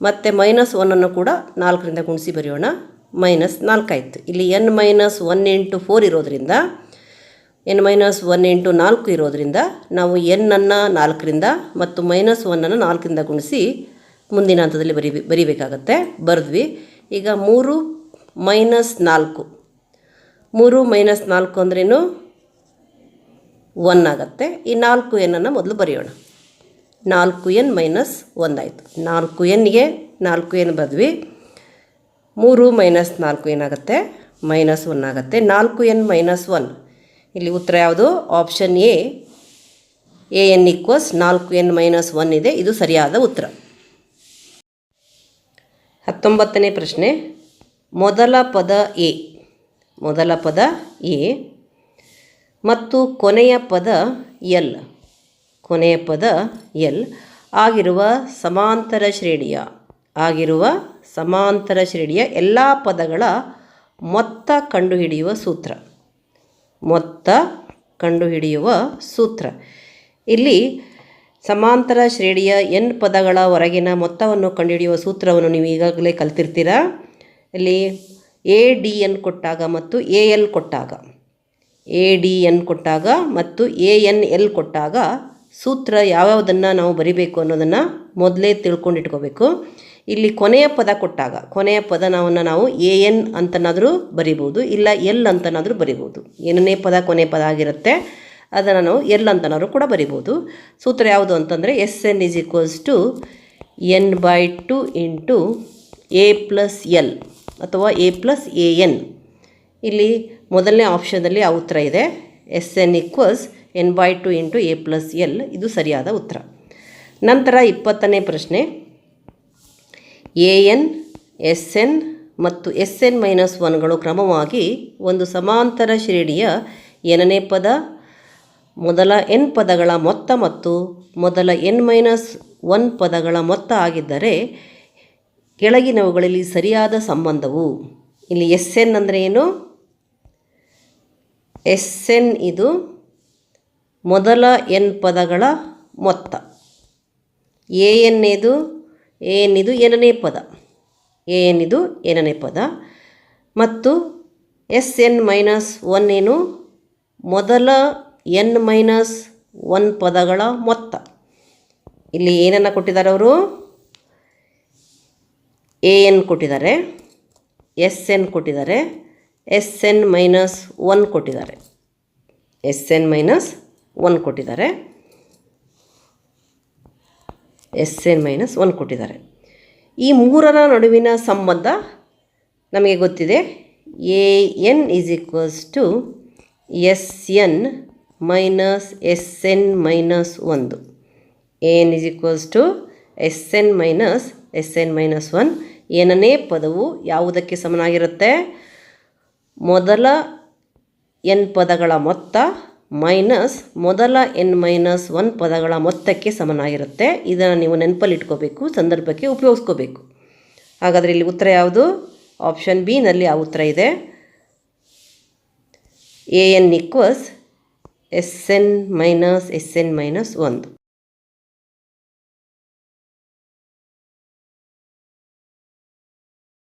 ಮತ್ತು ಮೈನಸ್ 1 ಕೂಡ 4ರಿಂದ ಗುಣಿಸಿ ಬರೆಯೋಣ. ಮೈನಸ್ 4 ಆಯಿತು. ಇಲ್ಲಿ ಎನ್ ಮೈನಸ್ 1 ಇಂಟು 4 ಇರೋದ್ರಿಂದ, ಎನ್ ಮೈನಸ್ 1 ಇಂಟು 4 ಇರೋದ್ರಿಂದ ನಾವು ಎನ್ನನ್ನು 4ರಿಂದ ಮತ್ತು ಮೈನಸ್ 1 4ರಿಂದ ಗುಣಿಸಿ ಮುಂದಿನ ಹಂತದಲ್ಲಿ ಬರಿಬೇಕಾಗತ್ತೆ. ಬರೆದ್ವಿ. ಈಗ 3 ಮೈನಸ್ 4, 3 ಮೈನಸ್ 4 ಅಂದ್ರೇನು 1 ಆಗುತ್ತೆ. ಈ 4n ಮೊದಲು ಬರೆಯೋಣ. 4n ಮೈನಸ್ 1 ಆಯಿತು. 4nಗೆ 4n ಬರೆದ್ವಿ. 3 ಮೈನಸ್ 4 ಏನಾಗುತ್ತೆ, ಮೈನಸ್ 1 ಆಗುತ್ತೆ. 4n ಮೈನಸ್ 1, ಇಲ್ಲಿ ಉತ್ತರ ಯಾವುದು, option A, N equals 4n minus 1 ಇದೆ. ಇದು ಸರಿಯಾದ ಉತ್ತರ. 19ನೇ ಪ್ರಶ್ನೆ. ಮೊದಲ ಪದ ಎ ಮತ್ತು ಕೊನೆಯ ಪದ ಎಲ್ ಆಗಿರುವ ಸಮಾಂತರ ಶ್ರೇಣಿಯ ಎಲ್ಲ ಪದಗಳ ಮೊತ್ತ ಕಂಡುಹಿಡಿಯುವ ಸೂತ್ರ. ಇಲ್ಲಿ ಸಮಾಂತರ ಶ್ರೇಣಿಯ n ಪದಗಳ ಹೊರಗಿನ ಮೊತ್ತವನ್ನು ಕಂಡುಹಿಡಿಯುವ ಸೂತ್ರವನ್ನು ನೀವು ಈಗಾಗಲೇ ಕಲ್ತಿರ್ತೀರ. ಇಲ್ಲಿ ADN ಕೊಟ್ಟಾಗ ಮತ್ತು AL ಮತ್ತು ANL ಕೊಟ್ಟಾಗ ಸೂತ್ರ ಯಾವ್ಯಾವುದನ್ನು ನಾವು ಬರಿಬೇಕು ಅನ್ನೋದನ್ನು ಮೊದಲೇ ತಿಳ್ಕೊಂಡಿಟ್ಕೋಬೇಕು. ಇಲ್ಲಿ ಕೊನೆಯ ಪದ ಕೊಟ್ಟಾಗ ಕೊನೆಯ ನಾವು AN ಅಂತನಾದರೂ ಬರಿಬೋದು, ಇಲ್ಲ L ಅಂತನಾದರೂ ಬರಿಬೋದು. ಏನನೇ ಪದ ಕೊನೆಯ ಪದ ಆಗಿರುತ್ತೆ ಅದನ್ನು ನಾವು L ಅಂತನಾದರೂ ಕೂಡ ಬರಿಬೋದು. ಸೂತ್ರ ಯಾವುದು ಅಂತಂದರೆ SN = n/2 into A plus L ಅಥವಾ A ಪ್ಲಸ್ AN. ಇಲ್ಲಿ ಮೊದಲನೇ ಆಪ್ಷನಲ್ಲಿ ಆ ಉತ್ತರ ಇದೆ. SN = n/2 into A plus L. ಇದು ಸರಿಯಾದ ಉತ್ತರ. ನಂತರ 20ನೇ ಪ್ರಶ್ನೆ. AN, SN ಮತ್ತು SN-1ಗಳು ಕ್ರಮವಾಗಿ ಒಂದು ಸಮಾಂತರ ಶ್ರೇಣಿಯ nನೇ ಪದ, ಮೊದಲ n ಪದಗಳ ಮೊತ್ತ ಮತ್ತು ಮೊದಲ n-1 ಪದಗಳ ಮೊತ್ತ ಆಗಿದ್ದರೆ ಕೆಳಗಿನವುಗಳಲ್ಲಿ ಸರಿಯಾದ ಸಂಬಂಧವು. ಇಲ್ಲಿ SN ಅಂದರೆ ಏನು? SN ಇದು ಮೊದಲ n ಪದಗಳ ಮೊತ್ತ. AN ಇದು nನೇ ಪದ ಮತ್ತು SN-1 ಏನು? ಮೊದಲ n-1 ಪದಗಳ ಮೊತ್ತ. ಇಲ್ಲಿ ಏನನ್ನು ಕೊಟ್ಟಿದ್ದಾರೆ ಅವರು? AN ಕೊಟ್ಟಿದ್ದಾರೆ, SN ಕೊಟ್ಟಿದ್ದಾರೆ, SN-1 ಕೊಟ್ಟಿದ್ದಾರೆ. ಈ ಮೂರರ ನಡುವಿನ ಸಂಬಂಧ ನಮಗೆ ಗೊತ್ತಿದೆ. AN = SN minus SN-1. AN = SN minus SN-1. ಏನನೇ ಪದವು ಯಾವುದಕ್ಕೆ ಸಮನಾಗಿರುತ್ತೆ? ಮೊದಲ n ಪದಗಳ ಮೊತ್ತ ಮೈನಸ್ ಮೊದಲ n-1 ಪದಗಳ ಮೊತ್ತಕ್ಕೆ ಸಮನಾಗಿರುತ್ತೆ. ಇದನ್ನು ನೀವು ನೆನಪಲ್ಲಿ ಇಟ್ಕೋಬೇಕು, ಸಂದರ್ಭಕ್ಕೆ ಉಪಯೋಗಿಸ್ಕೋಬೇಕು. ಹಾಗಾದರೆ ಇಲ್ಲಿ ಉತ್ತರ ಯಾವುದು? ಆಪ್ಷನ್ ಬಿ ನಲ್ಲಿ ಆ ಉತ್ತರ ಇದೆ. AN = SN minus SN-1.